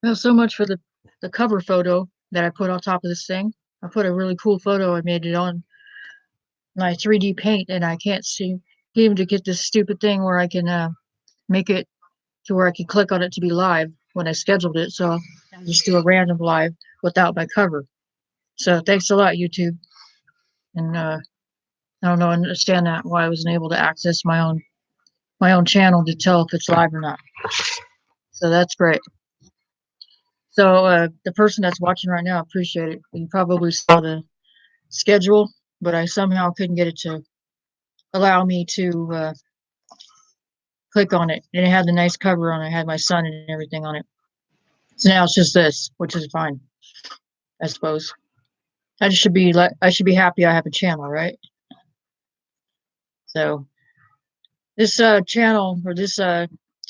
Well, so much for the cover photo that I put on top of this thing. I put a really cool photo. I made it on my 3D paint, and I can't seem to get this stupid thing where I can make it to where I can click on it to be live when I scheduled it. So I'll just do a random live without my cover. So thanks a lot, YouTube. And I don't know, understand that why I wasn't able to access my own channel to tell if it's live or not. So that's great. So the person that's watching right now, appreciate it. You probably saw the schedule, but I somehow couldn't get it to allow me to click on it. And it had the nice cover on it. It had my son and everything on it. So now it's just this, which is fine, I suppose. I should be happy I have a channel, right? So this channel or this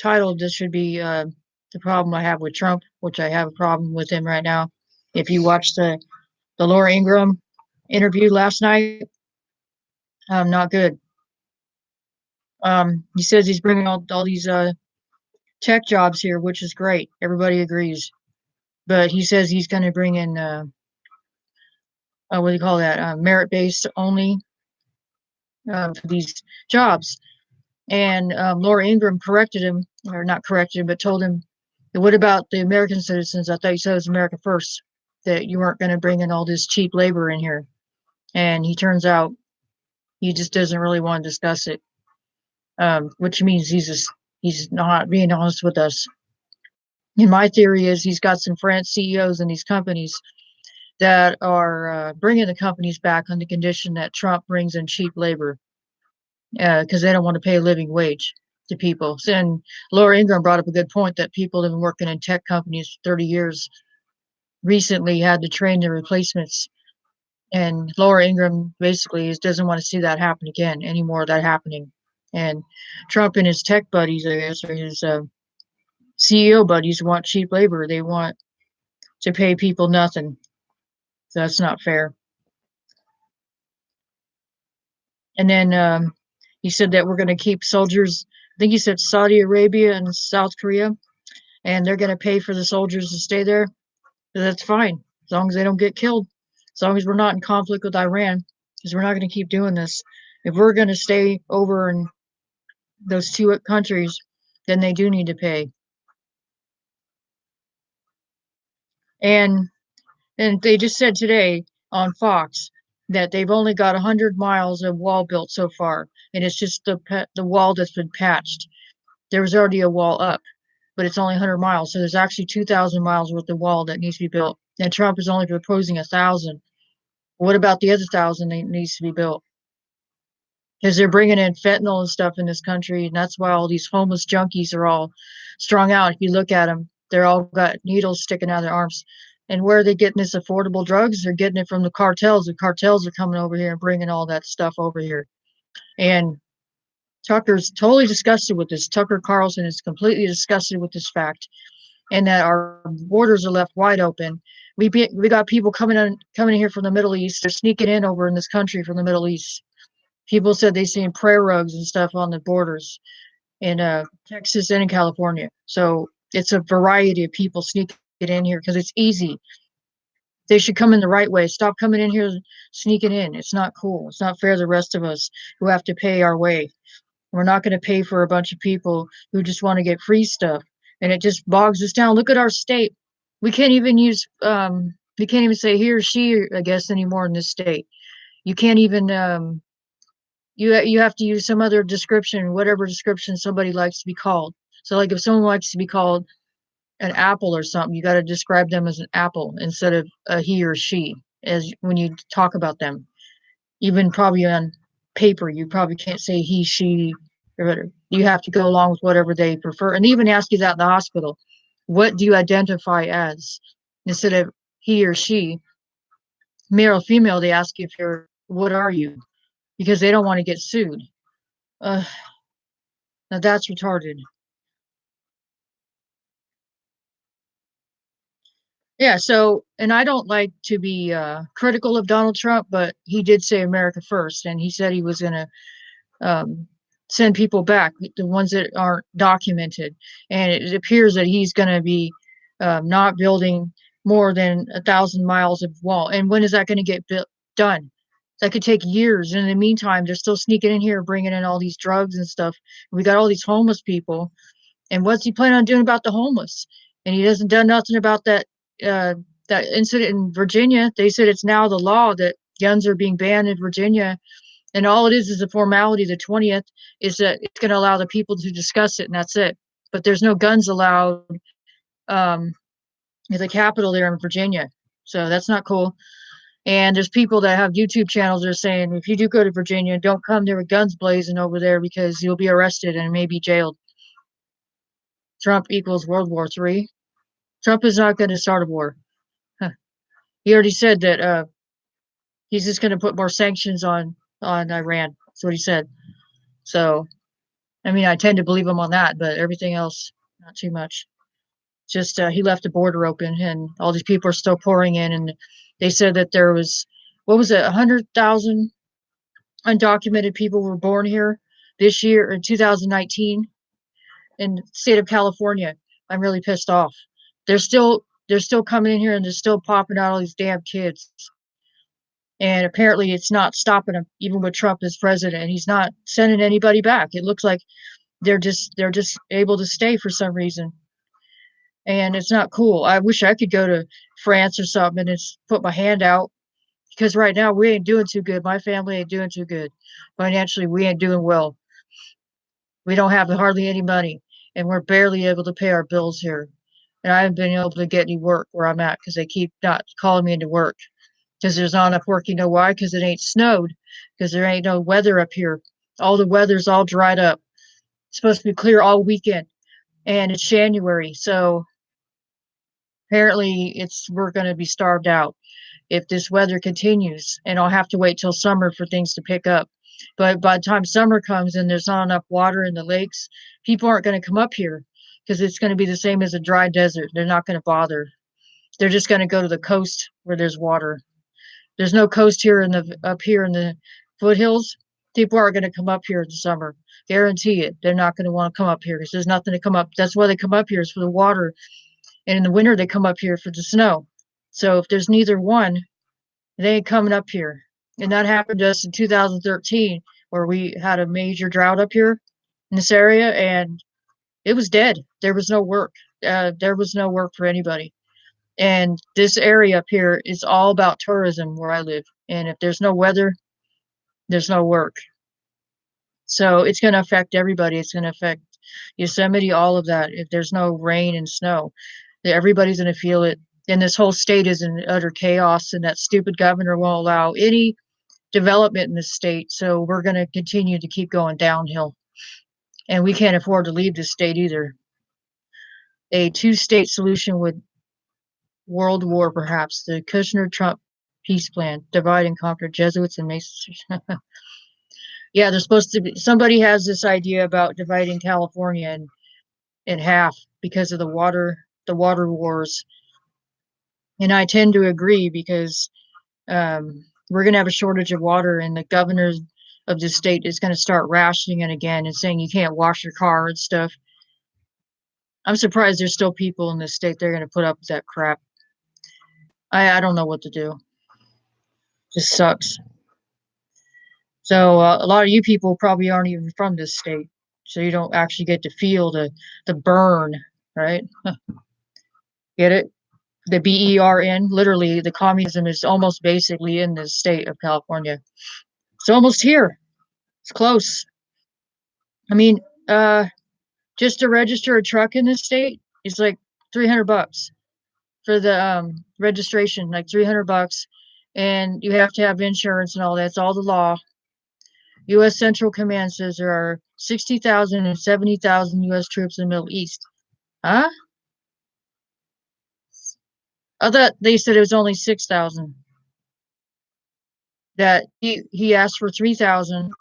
title, this should be the problem I have with Trump, which I have a problem with him right now. If you watched the Laura Ingraham interview last night, not good. He says he's bringing all these tech jobs here, which is great. Everybody agrees. But he says he's going to bring in what do you call that? Merit based only for these jobs. And Laura Ingraham corrected him, or not corrected him, but told him, "What about the American citizens? I thought you said it was America first, that you weren't going to bring in all this cheap labor in here." And he turns out he just doesn't really want to discuss it, which means he's not being honest with us. And my theory is he's got some French CEOs in these companies that are bringing the companies back on the condition that Trump brings in cheap labor because they don't want to pay a living wage to people. And Laura Ingraham brought up a good point that people that have been working in tech companies for 30 years recently had to train their replacements. And Laura Ingraham basically doesn't want to see that happen again, any more of that happening. And Trump and his tech buddies, I guess, or his CEO buddies want cheap labor. They want to pay people nothing. So that's not fair. And then he said that we're going to keep soldiers. I think he said Saudi Arabia and South Korea, and they're going to pay for the soldiers to stay there. So that's fine, as long as they don't get killed, as long as we're not in conflict with Iran, because we're not going to keep doing this. If we're going to stay over in those two countries, then they do need to pay. And and they just said today on Fox that they've only got 100 miles of wall built so far, and it's just the wall that's been patched. There was already a wall up, but it's only 100 miles, so there's actually 2,000 miles worth of wall that needs to be built. And Trump is only proposing 1,000. What about the other 1,000 that needs to be built? Because they're bringing in fentanyl and stuff in this country, and that's why all these homeless junkies are all strung out. If you look at them, they're all got needles sticking out of their arms. And where are they getting this affordable drugs? They're getting it from the cartels. The cartels are coming over here and bringing all that stuff over here. And Tucker's totally disgusted with this. Tucker Carlson is completely disgusted with this fact, and that our borders are left wide open. We got people coming in here from the Middle East. They're sneaking in over in this country from the Middle East. People said they seen prayer rugs and stuff on the borders in Texas and in California. So it's a variety of people sneaking in here because it's easy. They should come in the right way. Stop coming in here sneaking in. It's not cool. It's not fair to the rest of us who have to pay our way. We're not going to pay for a bunch of people who just want to get free stuff. And it just bogs us down. Look at our state. We can't even we can't even say he or she, I guess, anymore in this state. You can't even you have to use some other description, whatever description somebody likes to be called. So like if someone likes to be called an apple or something, you got to describe them as an apple instead of a he or she as when you talk about them. Even probably on paper, you probably can't say he, she, or whatever. You have to go along with whatever they prefer. And they even ask you that in the hospital. What do you identify as? Instead of he or she, male or female, they ask you if you're, what are you? Because they don't want to get sued. Uh, Now that's retarded. Yeah, so, and I don't like to be critical of Donald Trump, but he did say America first, and he said he was going to um, send people back, the ones that aren't documented. And it appears that he's going to be not building more than 1,000 miles of wall. And when is that going to get done? That could take years. And in the meantime, they're still sneaking in here, bringing in all these drugs and stuff. We got all these homeless people. And what's he planning on doing about the homeless? And he hasn't done nothing about uh, that incident in Virginia. They said it's now the law that guns are being banned in Virginia, and all it is a formality. The 20th is that it's going to allow the people to discuss it, and that's it. But there's no guns allowed um, at the Capitol there in Virginia, so that's not cool. And there's people that have YouTube channels that are saying if you do go to Virginia, don't come there with guns blazing over there because you'll be arrested and maybe jailed. Trump equals World War III. Trump is not going to start a war. Huh. He already said that he's just going to put more sanctions on Iran. That's what he said. So, I mean, I tend to believe him on that, but everything else, not too much. Just he left the border open, and all these people are still pouring in. And they said that there was, what was it, 100,000 undocumented people were born here this year in 2019 in the state of California. I'm really pissed off. They're still coming in here and they're still popping out all these damn kids. And apparently it's not stopping them, even with Trump as president. And he's not sending anybody back. It looks like they're just able to stay for some reason. And it's not cool. I wish I could go to France or something and just put my hand out because right now we ain't doing too good. My family ain't doing too good. Financially, we ain't doing well. We don't have hardly any money and we're barely able to pay our bills here. And I haven't been able to get any work where I'm at because they keep not calling me into work because there's not enough work. You know why? Because it ain't snowed, because there ain't no weather up here. All the weather's all dried up. It's supposed to be clear all weekend, and it's January, so apparently we're going to be starved out if this weather continues, and I'll have to wait till summer for things to pick up. But by the time summer comes and there's not enough water in the lakes, people aren't going to come up here because it's going to be the same as a dry desert. They're not going to bother. They're just going to go to the coast where there's water. There's no coast here up here in the foothills. People aren't going to come up here in the summer. Guarantee it. They're not going to want to come up here because there's nothing to come up. That's why they come up here is for the water. And in the winter they come up here for the snow. So if there's neither one, they ain't coming up here. And that happened to us in 2013, where we had a major drought up here in this area, and it was dead. There was no work. There was no work for anybody. And this area up here is all about tourism where I live. And if there's no weather, there's no work. So it's going to affect everybody. It's going to affect Yosemite, all of that. If there's no rain and snow, everybody's going to feel it. And this whole state is in utter chaos, and that stupid governor won't allow any development in the state. So we're going to continue to keep going downhill. And we can't afford to leave this state either. A two-state solution would world war, perhaps. The Kushner-Trump peace plan, divide and conquer Jesuits and Masons. Yeah, they're supposed to be. Somebody has this idea about dividing California in half because of the water wars, and I tend to agree because we're going to have a shortage of water, and the governor of the state is going to start rationing it again and saying you can't wash your car and stuff. I'm surprised there's still people in this state they're going to put up with that crap. I don't know what to do. Just sucks. So a lot of you people probably aren't even from this state, so you don't actually get to feel the burn, right? Get it? The BERN, literally, the communism is almost basically in the state of California. It's almost here. It's close. I mean, just to register a truck in this state is like $300 for the registration, like $300, and you have to have insurance and all that. It's all the law. U.S. Central Command says there are 60,000 and 70,000 U.S. troops in the Middle East. Huh? I thought they said it was only 6,000. That he asked for 3,000,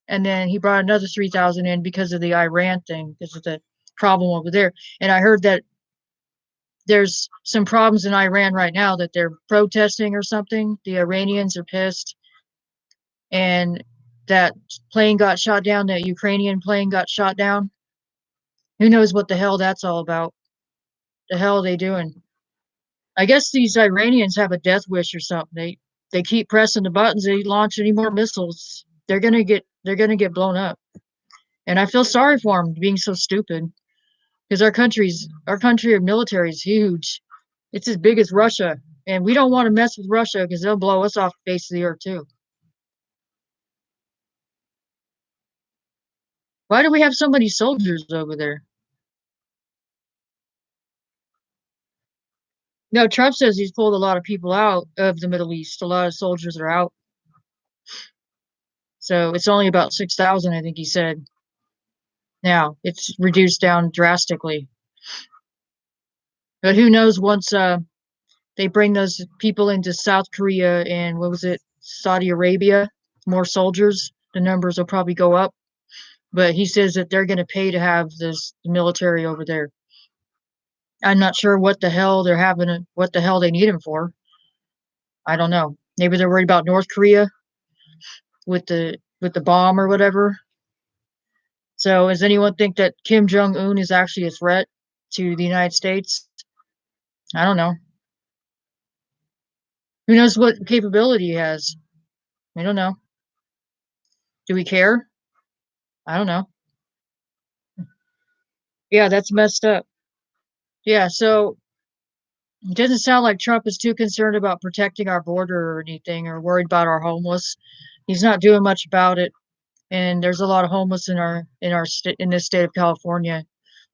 and then he brought another 3,000 in because of the Iran thing, because of the problem over there. And I heard that there's some problems in Iran right now that they're protesting or something. The Iranians are pissed, and that plane got shot down. That Ukrainian plane got shot down. Who knows what the hell that's all about? The hell are they doing? I guess these Iranians have a death wish or something. They keep pressing the buttons. They launch any more missiles, they're gonna get blown up. And I feel sorry for them being so stupid because our country military is huge. It's as big as Russia, and we don't want to mess with Russia because they'll blow us off the face of the earth too. Why do we have so many soldiers over there? No, Trump says he's pulled a lot of people out of the Middle East. A lot of soldiers are out. So it's only about 6,000, I think he said. Now it's reduced down drastically. But who knows once they bring those people into South Korea and what was it, Saudi Arabia, more soldiers, the numbers will probably go up. But he says that they're going to pay to have this military over there. I'm not sure what the hell they're having, what the hell they need him for. I don't know. Maybe they're worried about North Korea with the bomb or whatever. So, does anyone think that Kim Jong Un is actually a threat to the United States? I don't know. Who knows what capability he has? We don't know. Do we care? I don't know. Yeah, that's messed up. Yeah, so it doesn't sound like Trump is too concerned about protecting our border or anything or worried about our homeless. He's not doing much about it. And there's a lot of homeless in this state of California.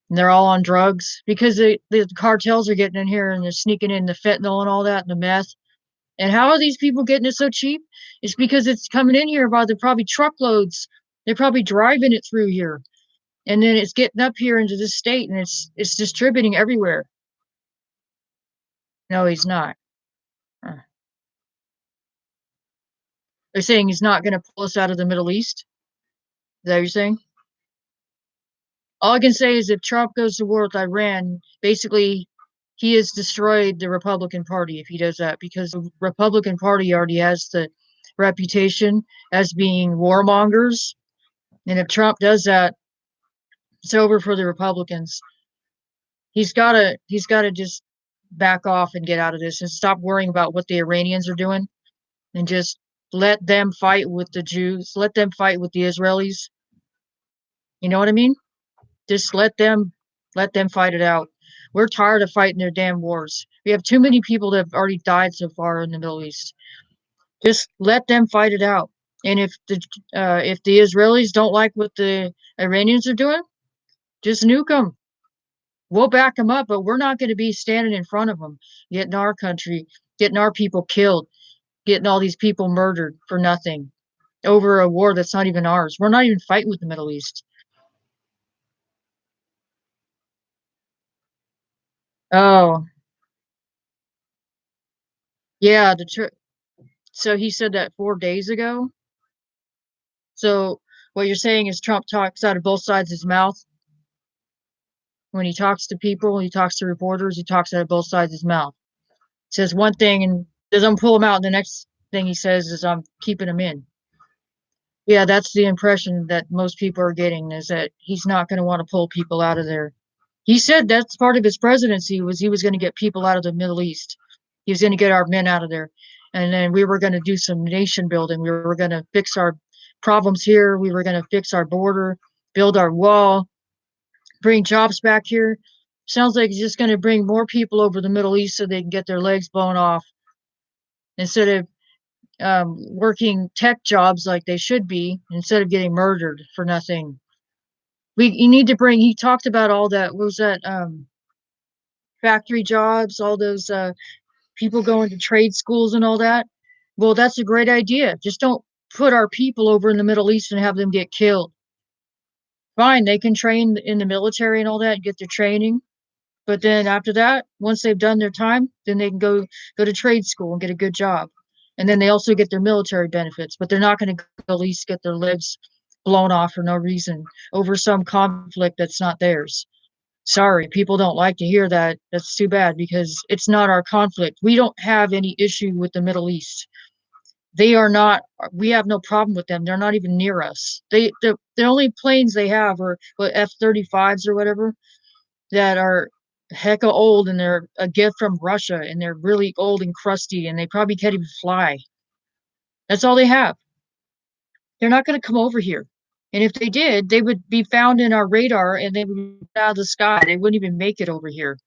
And they're all on drugs because the cartels are getting in here and they're sneaking in the fentanyl and all that and the meth. And how are these people getting it so cheap? It's because it's coming in here by the probably truckloads. They're probably driving it through here, and then it's getting up here into this state, and it's distributing everywhere. No, he's not. Uh, They're saying he's not going to pull us out of the Middle East. Is that what you're saying? All I can say is if Trump goes to war with Iran, basically he has destroyed the Republican Party if he does that because the Republican Party already has the reputation as being warmongers. And if Trump does that, it's over for the Republicans. He's gotta just back off and get out of this and stop worrying about what the Iranians are doing and just let them fight with the Jews, let them fight with the Israelis. You know what I mean? Just let them fight it out. We're tired of fighting their damn wars. We have too many people that have already died so far in the Middle East. Just let them fight it out. And if the Israelis don't like what the Iranians are doing, just nuke them. We'll back them up, but we're not going to be standing in front of them, getting our country, getting our people killed, getting all these people murdered for nothing over a war that's not even ours. We're not even fighting with the Middle East. Oh, yeah. So he said that 4 days ago. So what you're saying is Trump talks out of both sides of his mouth when he talks to people, he talks to reporters, he talks out of both sides of his mouth. Says one thing and doesn't pull him out, and the next thing he says is I'm keeping him in. Yeah, that's the impression that most people are getting is that he's not going to want to pull people out of there. He said that's part of his presidency was he was going to get people out of the Middle East. He was going to get our men out of there. And then we were going to do some nation building. We were going to fix our problems here. We were going to fix our border, build our wall, bring jobs back here. Sounds like he's just going to bring more people over the Middle East so they can get their legs blown off instead of working tech jobs like they should be instead of getting murdered for nothing. You need to bring. He talked about all that. What was that? Factory jobs, all those people going to trade schools and all that. Well, that's a great idea. Just don't put our people over in the Middle East and have them get killed. Fine, they can train in the military and all that, get their training. But then after that, once they've done their time, then they can go to trade school and get a good job. And then they also get their military benefits, but they're not going to at least get their legs blown off for no reason over some conflict that's not theirs. Sorry, people don't like to hear that. That's too bad because it's not our conflict. We don't have any issue with the Middle East. They are not. We have no problem with them. They're not even near us. The only planes they have are what F-35s or whatever that are hecka old and they're a gift from Russia and they're really old and crusty and they probably can't even fly. That's all they have. They're not going to come over here. And if they did, they would be found in our radar and they would be out of the sky. They wouldn't even make it over here.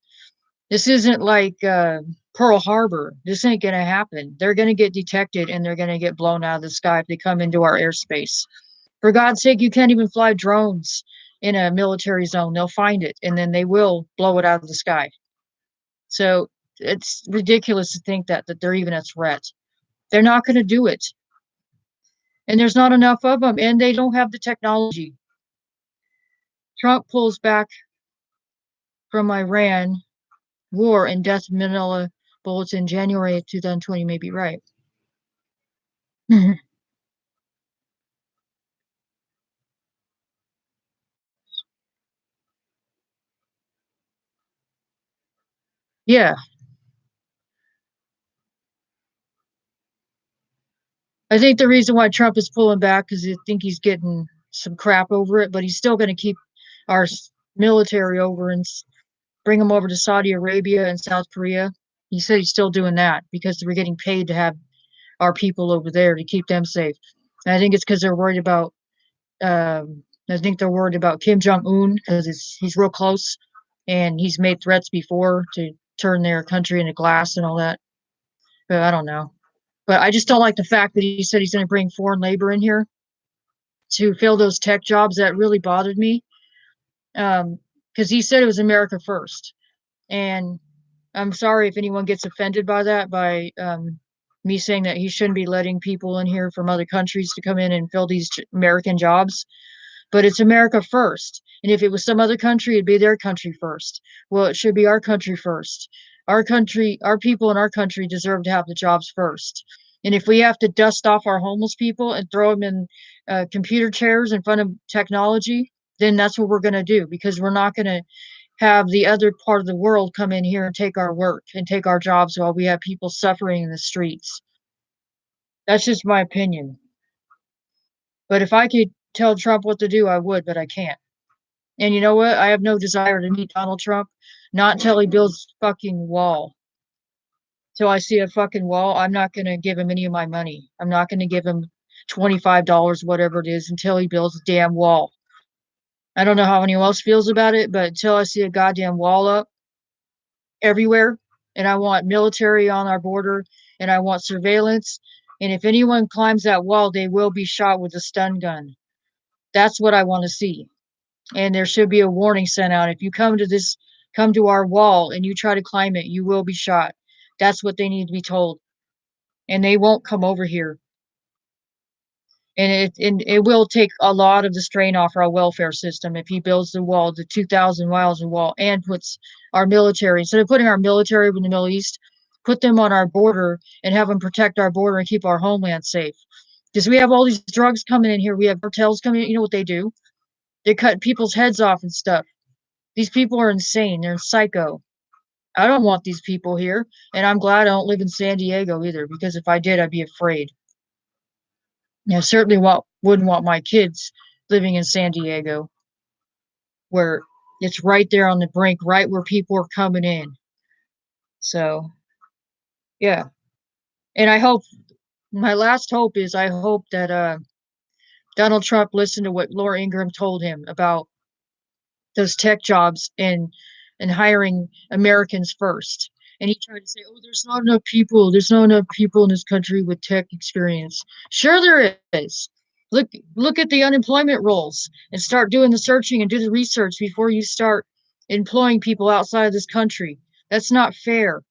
This isn't like Pearl Harbor. This ain't going to happen. They're going to get detected and they're going to get blown out of the sky if they come into our airspace. For God's sake, you can't even fly drones in a military zone. They'll find it and then they will blow it out of the sky. So it's ridiculous to think that they're even a threat. They're not going to do it. And there's not enough of them and they don't have the technology. Trump pulls back from Iran war and death Manila Bulletin January of 2020 may be right. Yeah, I think the reason why Trump is pulling back is I think he's getting some crap over it, but he's still going to keep our military over and bring them over to Saudi Arabia and South Korea. He said he's still doing that because we're getting paid to have our people over there to keep them safe. And I think it's because they're worried about. I think they're worried about Kim Jong Un because he's real close, and he's made threats before to turn their country into glass and all that. But I don't know. But I just don't like the fact that he said he's going to bring foreign labor in here to fill those tech jobs. That really bothered me because he said it was America first, and I'm sorry if anyone gets offended by that, by me saying that he shouldn't be letting people in here from other countries to come in and fill these American jobs. But it's America first. And if it was some other country, it'd be their country first. Well, it should be our country first. Our country, our people in our country deserve to have the jobs first. And if we have to dust off our homeless people and throw them in computer chairs in front of technology, then that's what we're going to do because we're not going to have the other part of the world come in here and take our work and take our jobs while we have people suffering in the streets. That's just my opinion. But if I could tell Trump what to do, I would, but I can't. And you know what? I have no desire to meet Donald Trump, not until he builds a fucking wall. Till I see a fucking wall, I'm not gonna give him any of my money. I'm not gonna give him $25, whatever it is, until he builds a damn wall. I don't know how anyone else feels about it, but until I see a goddamn wall up everywhere, and I want military on our border, and I want surveillance, and if anyone climbs that wall, they will be shot with a stun gun. That's what I want to see. And there should be a warning sent out. If you come to our wall and you try to climb it, you will be shot. That's what they need to be told. And they won't come over here. And it will take a lot of the strain off our welfare system if he builds the wall, the 2,000 miles of wall, and puts our military, instead of putting our military in the Middle East, put them on our border and have them protect our border and keep our homeland safe. Because we have all these drugs coming in here. We have cartels coming in. You know what they do? They cut people's heads off and stuff. These people are insane. They're psycho. I don't want these people here, and I'm glad I don't live in San Diego either, because if I did, I'd be afraid. I certainly wouldn't want my kids living in San Diego, where it's right there on the brink, right where people are coming in. So, yeah. And I hope my last hope is I hope that Donald Trump listened to what Laura Ingraham told him about those tech jobs and hiring Americans first. And he tried to say, "Oh, there's not enough people. There's not enough people in this country with tech experience." Sure, there is. Look at the unemployment rolls and start doing the searching and do the research before you start employing people outside of this country. That's not fair.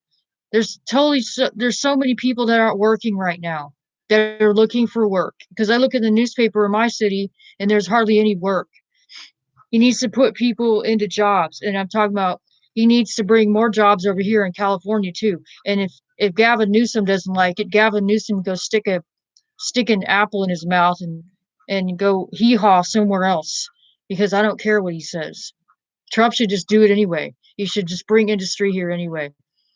There's so many people that aren't working right now that are looking for work. Because I look at the newspaper in my city and there's hardly any work. He needs to put people into jobs, and I'm talking about he needs to bring more jobs over here in California too. And if Gavin Newsom doesn't like it, Gavin Newsom go stick an apple in his mouth and go hee haw somewhere else because I don't care what he says. Trump should just do it anyway. He should just bring industry here anyway.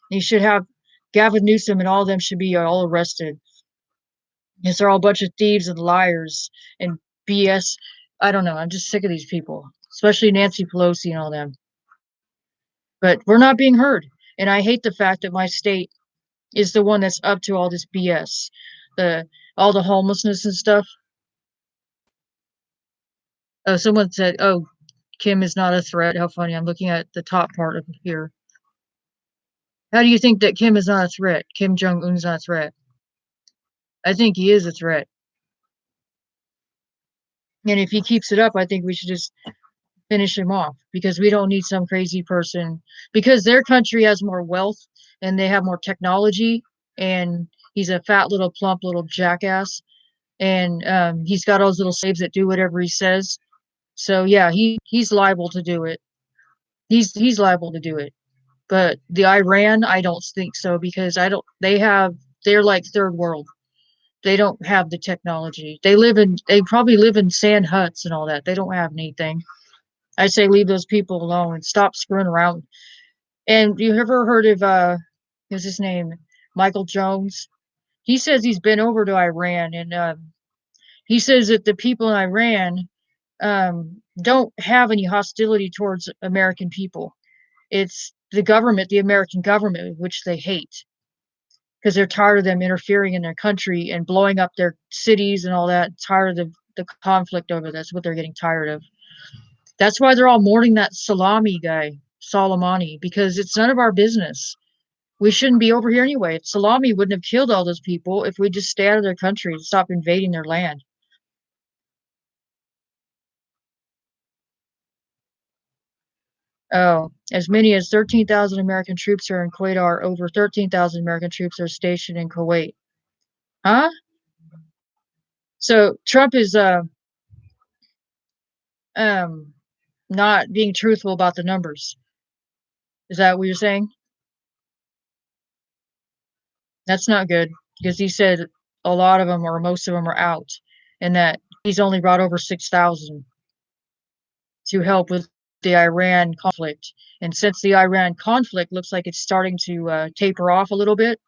He should have Gavin Newsom and all of them should be all arrested. Because they're all a bunch of thieves and liars and BS. I don't know. I'm just sick of these people, especially Nancy Pelosi and all them. but we're not being heard. And I hate the fact that my state is the one that's up to all this BS, the all the homelessness and stuff. Oh, someone said, "Oh, Kim is not a threat." How funny! I'm looking at the top part of here. How do you think that Kim is not a threat? Kim Jong Un's not a threat. I think he is a threat, and if he keeps it up, I think we should just finish him off because we don't need some crazy person because their country has more wealth and they have more technology, and he's a fat little plump little jackass, and he's got all those little slaves that do whatever he says. So yeah, he's liable to do it. He's liable to do it. But the Iran, I don't think so because I don't. They're like third world. They don't have the technology. They probably live in sand huts and all that. They don't have anything. I say leave those people alone and stop screwing around. And you ever heard of what's his name? Michael Jones? He says he's been over to Iran, and he says that the people in Iran don't have any hostility towards American people. It's the government, the American government, which they hate because they're tired of them interfering in their country and blowing up their cities and all that. Tired of the conflict over this, what they're getting tired of. That's why they're all mourning that Salami guy, Soleimani, because it's none of our business. We shouldn't be over here anyway. Salami wouldn't have killed all those people if we just stay out of their country and stop invading their land. Oh, as many as 13,000 American troops are in Kuwait. Are over 13,000 American troops are stationed in Kuwait. Huh? So Trump is um not being truthful about the numbers. Is that what you're saying? That's not good because he said a lot of them or most of them are out, and that he's only brought over 6,000 to help with the Iran conflict. And since the Iran conflict looks like it's starting to taper off a little bit,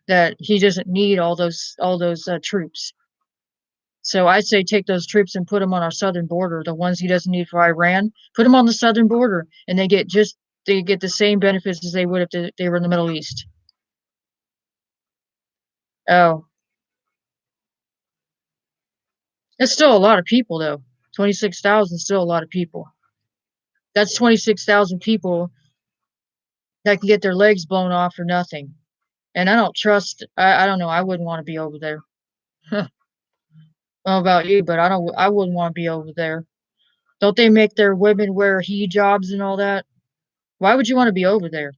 that he doesn't need all those troops. So I'd say take those troops and put them on our southern border, the ones he doesn't need for Iran. Put them on the southern border, and they get the same benefits as they would if they were in the Middle East. Oh, that's still a lot of people, though. 26,000 is still a lot of people. That's 26,000 people that can get their legs blown off for nothing. And I don't trust. I don't know. I wouldn't want to be over there. I don't know about you, but I wouldn't want to be over there. Don't they make their women wear hijabs and all that? Why would you want to be over there?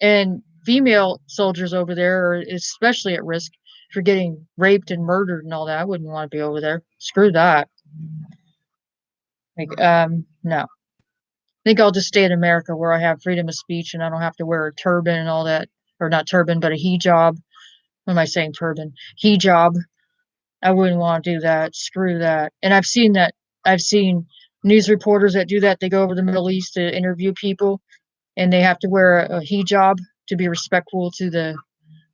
And female soldiers over there are especially at risk for getting raped and murdered and all that. I wouldn't want to be over there. Screw that. Like, no. I think I'll just stay in America where I have freedom of speech and I don't have to wear a turban and all that. Or not turban, but a hijab. What am I saying? Turban. Hijab. I wouldn't want to do that. Screw that. And I've seen that. I've seen news reporters that do that. They go over the Middle East to interview people, and they have to wear a hijab to be respectful to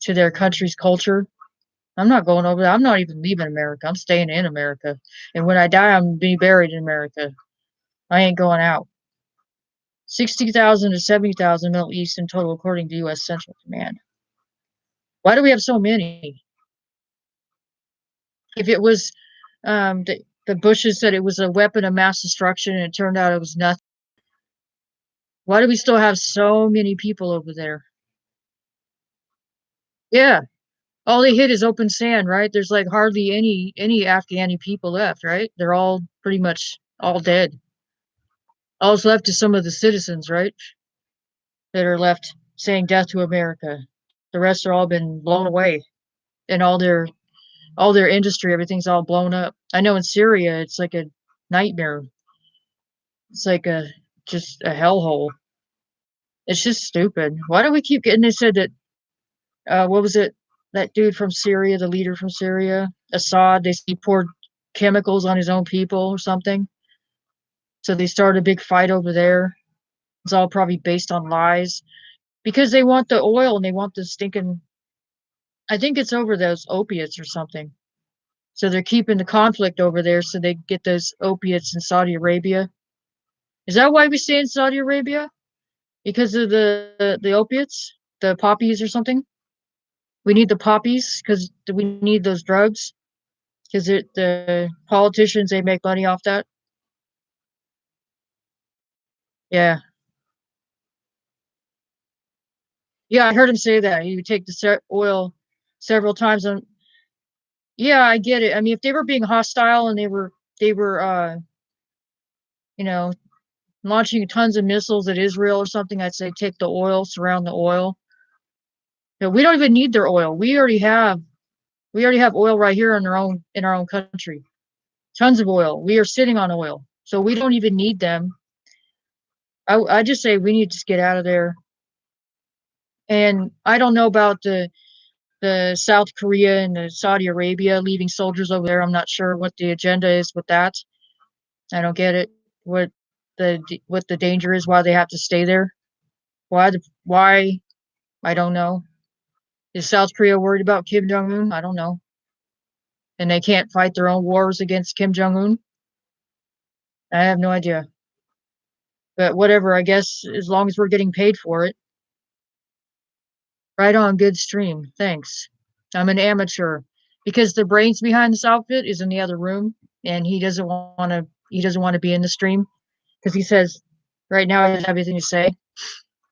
their country's culture. I'm not going over there. I'm not even leaving America. I'm staying in America. And when I die, I'm gonna be buried in America. I ain't going out. 60,000 to 70,000 Middle East in total, according to U.S. Central Command. Why do we have so many? If it was the Bushes said it was a weapon of mass destruction and it turned out it was nothing. Why do we still have so many people over there? Yeah, all they hit is open sand, right? There's like hardly any Afghani people left, right? They're all pretty much all dead. All's left is some of the citizens, right? That are left saying death to America. The rest are all been blown away, and all their industry, everything's all blown up. I know in Syria it's like a nightmare. It's like a just a hellhole. It's just stupid. Why do we keep getting? They said that what was it? That dude from Syria, the leader from Syria, Assad. He poured chemicals on his own people or something. So they started a big fight over there. It's all probably based on lies because they want the oil and they want the stinking. I think it's over those opiates or something. So they're keeping the conflict over there so they get those opiates in Saudi Arabia. Is that why we stay in Saudi Arabia? because of the opiates, the poppies or something. We need the poppies because we need those drugs because the politicians they make money off that. Yeah, yeah, I heard him say that. He would take the oil several times. And yeah, I get it. I mean, if they were being hostile and they were you know launching tons of missiles at Israel or something, I'd say take the oil, surround the oil. You know, we don't even need their oil. We already have oil right here in our own country. Tons of oil. We are sitting on oil, so we don't even need them. I just say we need to get out of there. And I don't know about the South Korea and the Saudi Arabia leaving soldiers over there. I'm not sure what the agenda is with that. I don't get it. What the danger is, why they have to stay there. Why? I don't know. Is South Korea worried about Kim Jong Un? I don't know. And they can't fight their own wars against Kim Jong Un? I have no idea. But whatever, I guess as long as we're getting paid for it. Right on, good stream. Thanks. I'm an amateur because the brains behind this outfit is in the other room and he doesn't want to be in the stream because he says right now he doesn't have anything to say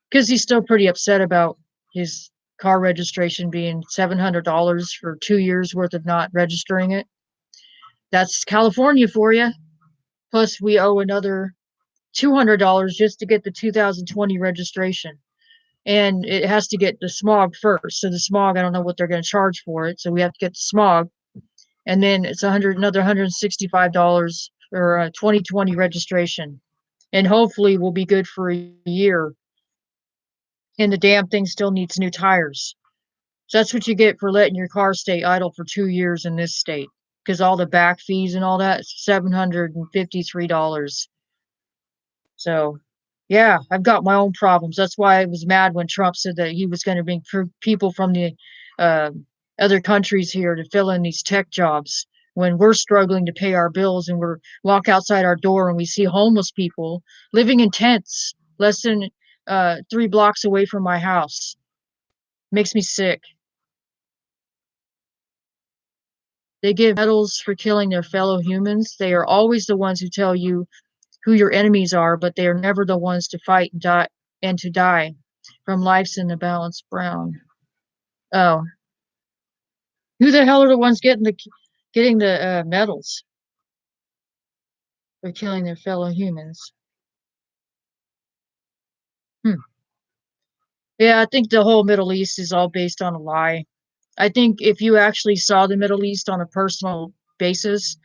because he's still pretty upset about his car registration being $700 for 2 years worth of not registering it. That's California for you. Plus we owe another $200 just to get the 2020 registration. And it has to get the smog first. So the smog, I don't know what they're going to charge for it. So we have to get the smog, and then it's another $165 for a 2020 registration, and hopefully we'll be good for a year. And the damn thing still needs new tires. So that's what you get for letting your car stay idle for 2 years in this state, because all the back fees and all that, $753. So, yeah, I've got my own problems. That's why I was mad when Trump said that he was going to bring people from the uh, other countries here to fill in these tech jobs when we're struggling to pay our bills and we're walk outside our door and we see homeless people living in tents less than 3 blocks away from my house. Makes me sick. They give medals for killing their fellow humans. They are always the ones who tell you who your enemies are, but they are never the ones to fight and to die. From Life's in the Balance Brown. Oh, who the hell are the ones getting the medals for killing their fellow humans? Hmm. Yeah, I think the whole Middle East is all based on a lie. I think if you actually saw the Middle East on a personal basis,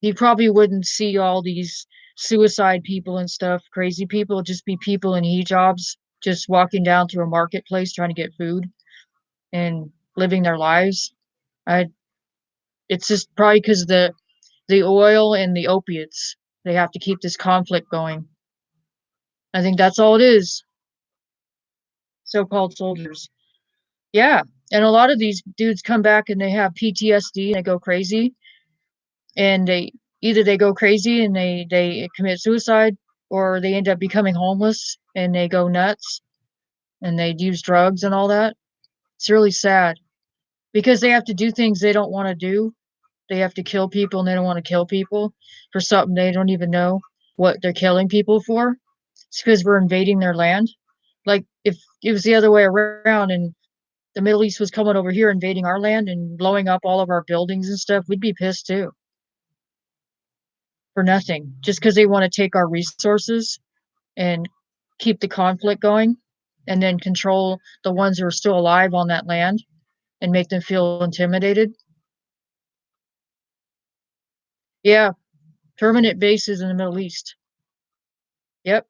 you probably wouldn't see all these suicide people and stuff, crazy people. It'd just be people in hijabs just walking down through a marketplace trying to get food and living their lives. I It's just probably because the oil and the opiates. They have to keep this conflict going. I think that's all it is. So-called soldiers. Yeah, and a lot of these dudes come back and they have PTSD and they go crazy, and they go crazy and they commit suicide, or they end up becoming homeless and they go nuts and they use drugs and all that. It's really sad because they have to do things they don't want to do. They have to kill people and they don't want to kill people for something they don't even know what they're killing people for. It's because we're invading their land. Like if it was the other way around and the Middle East was coming over here invading our land and blowing up all of our buildings and stuff, we'd be pissed too. For nothing. Just because they want to take our resources and keep the conflict going and then control the ones who are still alive on that land and make them feel intimidated. Yeah, permanent bases in the Middle East. Yep.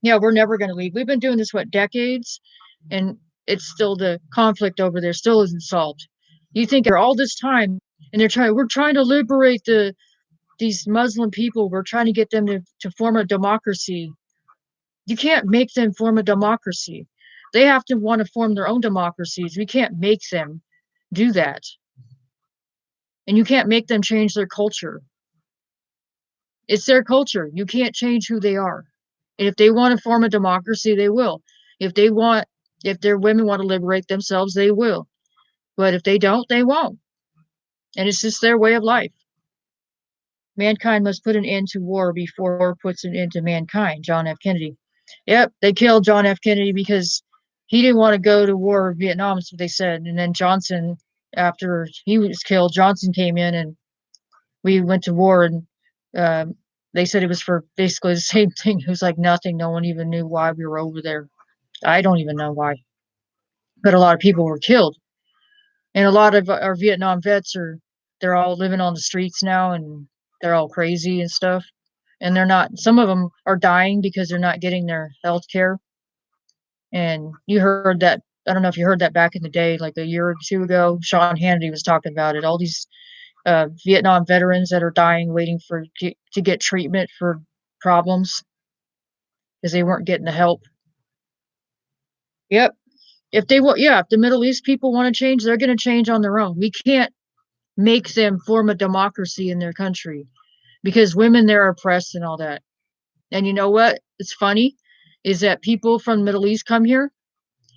Yeah, we're never going to leave. We've been doing this, what, decades? And it's still the conflict over there still isn't solved. You think after all this time, and we're trying to liberate these Muslim people. We're trying to get them to form a democracy. You can't make them form a democracy. They have to want to form their own democracies. We can't make them do that. And you can't make them change their culture. It's their culture. You can't change who they are. And if they want to form a democracy, they will. If they want, if their women want to liberate themselves, they will. But if they don't, they won't. And it's just their way of life. Mankind must put an end to war before war puts an end to mankind. John F. Kennedy. Yep, they killed John F. Kennedy because he didn't want to go to war with Vietnam, is what they said. And then Johnson, after he was killed, Johnson came in and we went to war. And they said it was for basically the same thing. It was like nothing. No one even knew why we were over there. I don't even know why. But a lot of people were killed. And a lot of our Vietnam vets they're all living on the streets now, and they're all crazy and stuff. And they're not, some of them are dying because they're not getting their health care. And you heard that, I don't know if you heard that back in the day, like a year or two ago, Sean Hannity was talking about it. All these Vietnam veterans that are dying, waiting to get treatment for problems because they weren't getting the help. Yep. If they want, yeah, if the Middle East people want to change, they're going to change on their own. We can't make them form a democracy in their country because women there are oppressed and all that. And you know what? It's funny is that people from the Middle East come here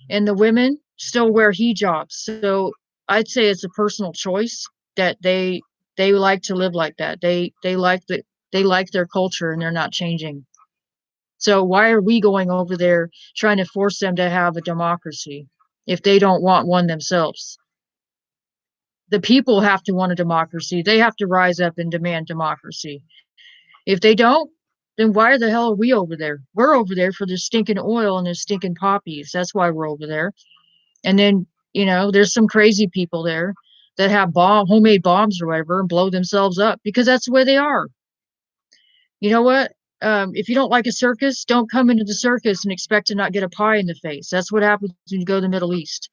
and the women still wear hijabs. So I'd say it's a personal choice that they like to live like that. They like their culture and they're not changing. So why are we going over there trying to force them to have a democracy if they don't want one themselves? The people have to want a democracy. They have to rise up and demand democracy. If they don't, then why the hell are we over there? We're over there for the stinking oil and the stinking poppies. That's why we're over there. And then, there's some crazy people there that have homemade bombs or whatever and blow themselves up because that's the way they are. You know what? If you don't like a circus, don't come into the circus and expect to not get a pie in the face. That's what happens when you go to the Middle East.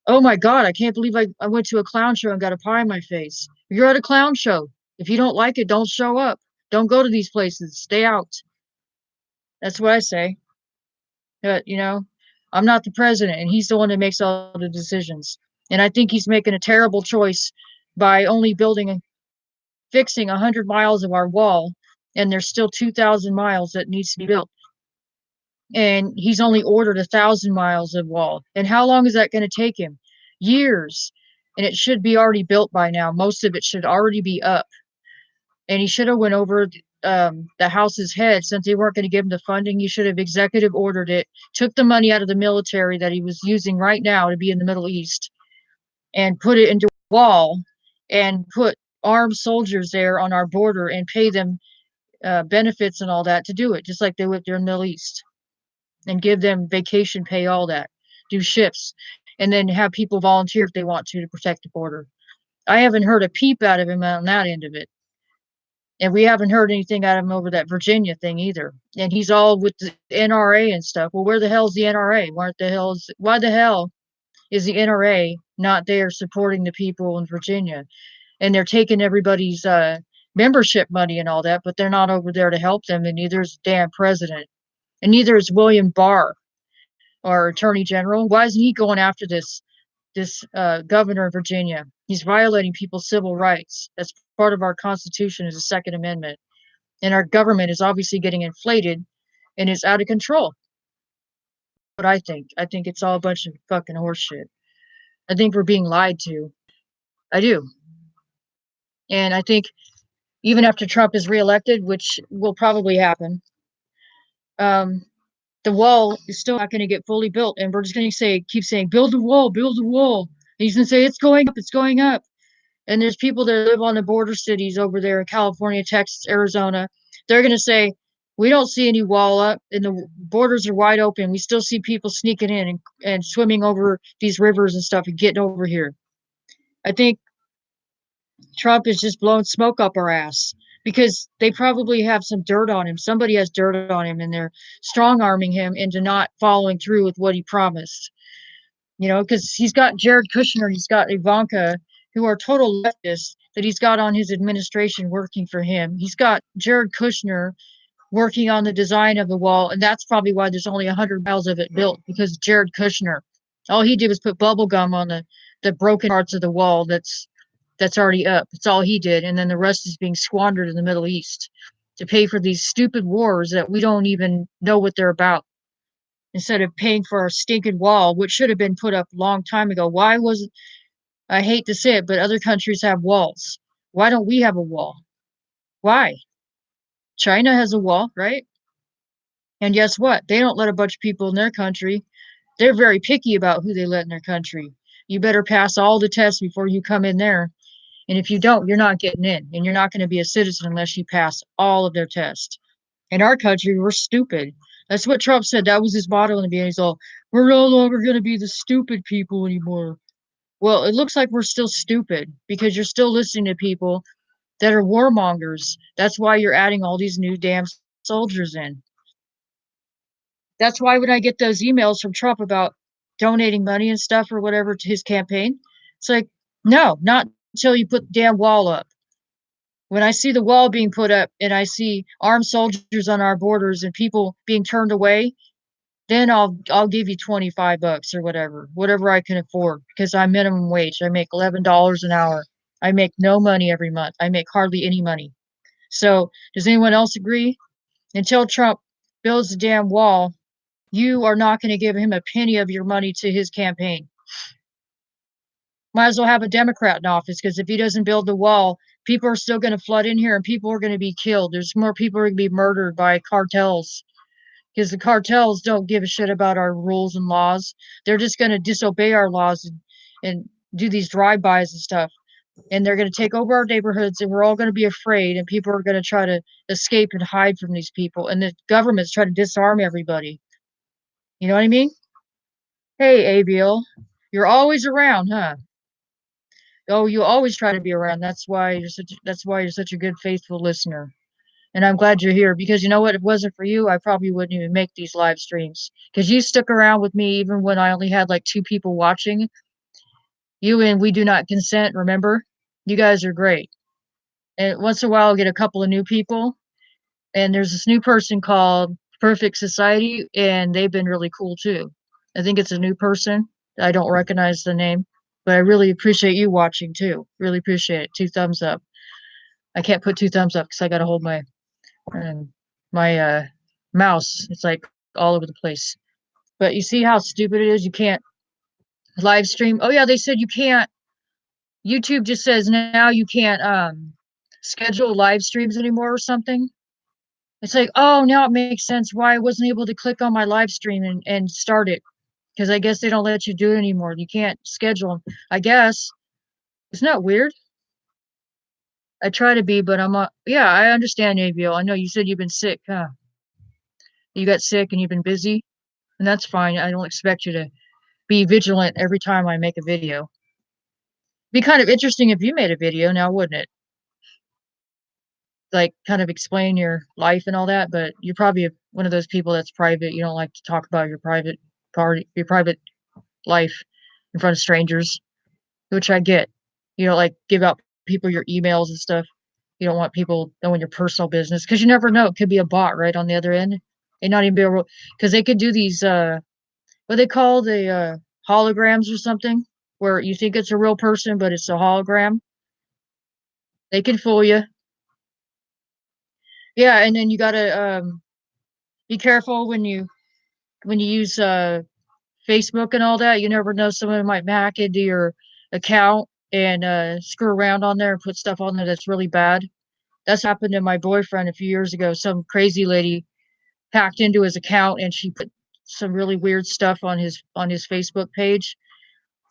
Oh my God, I can't believe I went to a clown show and got a pie in my face. You're at a clown show. If you don't like it, don't show up. Don't go to these places. Stay out. That's what I say. But, I'm not the president, and he's the one that makes all the decisions. And I think he's making a terrible choice by only fixing 100 miles of our wall, and there's still 2,000 miles that needs to be built. And he's only ordered 1,000 miles of wall. And how long is that going to take him? Years. And it should be already built by now. Most of it should already be up. And he should have went over the House's head since they weren't going to give him the funding. He should have executive ordered it, took the money out of the military that he was using right now to be in the Middle East, and put it into a wall, and put armed soldiers there on our border and pay them benefits and all that to do it, just like they would there in the Middle East, and give them vacation pay, all that, do shifts, and then have people volunteer if they want to protect the border. I haven't heard a peep out of him on that end of it. And we haven't heard anything out of him over that Virginia thing either. And he's all with the NRA and stuff. Well, where the hell's the NRA? Why the hell is the NRA not there supporting the people in Virginia? And they're taking everybody's membership money and all that, but they're not over there to help them. And neither is the damn president. And neither is William Barr, our attorney general. Why isn't he going after this governor of Virginia? He's violating people's civil rights. That's part of our Constitution, is the Second Amendment. And our government is obviously getting inflated and it's out of control. What I think it's all a bunch of fucking horseshit. I think we're being lied to. I do. And I think even after Trump is reelected, which will probably happen, the wall is still not going to get fully built. And we're just going to keep saying, build the wall, build the wall. And he's going to say, it's going up, it's going up. And there's people that live on the border cities over there in California, Texas, Arizona. They're going to say, we don't see any wall up and the borders are wide open. We still see people sneaking in and swimming over these rivers and stuff and getting over here. I think Trump is just blowing smoke up our ass because they probably have some dirt on him. Somebody has dirt on him and they're strong arming him into not following through with what he promised. Because he's got Jared Kushner, he's got Ivanka, who are total leftists that he's got on his administration working for him. He's got Jared Kushner working on the design of the wall, and that's probably why there's only 100 miles of it built, because Jared Kushner, all he did was put bubble gum on the broken parts of the wall that's already up. That's all he did, and then the rest is being squandered in the Middle East to pay for these stupid wars that we don't even know what they're about. Instead of paying for our stinking wall, which should have been put up a long time ago. Why wasn't, I hate to say it, but other countries have walls. Why don't we have a wall? Why? China has a wall, right? And guess what? They don't let a bunch of people in their country. They're very picky about who they let in their country. You better pass all the tests before you come in there. And if you don't, you're not getting in. And you're not going to be a citizen unless you pass all of their tests. In our country, we're stupid. That's what Trump said. That was his motto in the beginning. He's all, we're no longer going to be the stupid people anymore. Well, it looks like we're still stupid because you're still listening to people that are warmongers. That's why you're adding all these new damn soldiers in. That's why when I get those emails from Trump about donating money and stuff or whatever to his campaign, it's like, no, not until you put the damn wall up. When I see the wall being put up and I see armed soldiers on our borders and people being turned away, then I'll give you $25 or whatever I can afford because I'm minimum wage. I make $11 an hour. I make no money every month. I make hardly any money. So does anyone else agree? Until Trump builds the damn wall, you are not going to give him a penny of your money to his campaign. Might as well have a Democrat in office because if he doesn't build the wall, people are still going to flood in here and people are going to be killed. There's more people are going to be murdered by cartels because the cartels don't give a shit about our rules and laws. They're just going to disobey our laws and do these drive-bys and stuff. And they're going to take over our neighborhoods and we're all going to be afraid and people are going to try to escape and hide from these people. And the government's trying to disarm everybody. You know what I mean? Hey, Abiel, you're always around, huh? Oh, you always try to be around. That's why you're such a good, faithful listener. And I'm glad you're here because you know what? If it wasn't for you, I probably wouldn't even make these live streams. Because you stuck around with me even when I only had like 2 people watching. You and We Do Not Consent, remember? You guys are great. And once in a while I'll get a couple of new people. And there's this new person called Perfect Society, and they've been really cool too. I think it's a new person. I don't recognize the name, but I really appreciate you watching too. Really appreciate it. 2 thumbs up. I can't put 2 thumbs up because I gotta hold um, my mouse. It's like all over the place. But you see how stupid it is? You can't live stream. Oh yeah, they said you can't. YouTube just says now you can't schedule live streams anymore or something. It's like, oh, now it makes sense why I wasn't able to click on my live stream and start it. Because I guess they don't let you do it anymore. You can't schedule them. I guess. Isn't that weird? I try to be, but yeah, I understand, Abiel. I know you said you've been sick, huh? You got sick and you've been busy, and that's fine. I don't expect you to be vigilant every time I make a video. Be kind of interesting if you made a video now, wouldn't it? Like kind of explain your life and all that, but you're probably one of those people that's private. You don't like to talk about your private life in front of strangers, which I get. You don't like give out people your emails and stuff. You don't want people knowing your personal business because you never know. It could be a bot right on the other end and not even be able because they could do these what they call the holograms or something where you think it's a real person but it's a hologram. They can fool you. Yeah, and then you gotta be careful when you use Facebook and all that. You never know, someone might hack into your account and screw around on there and put stuff on there that's really bad. That's happened to my boyfriend a few years ago. Some crazy lady hacked into his account and she put some really weird stuff on his Facebook page,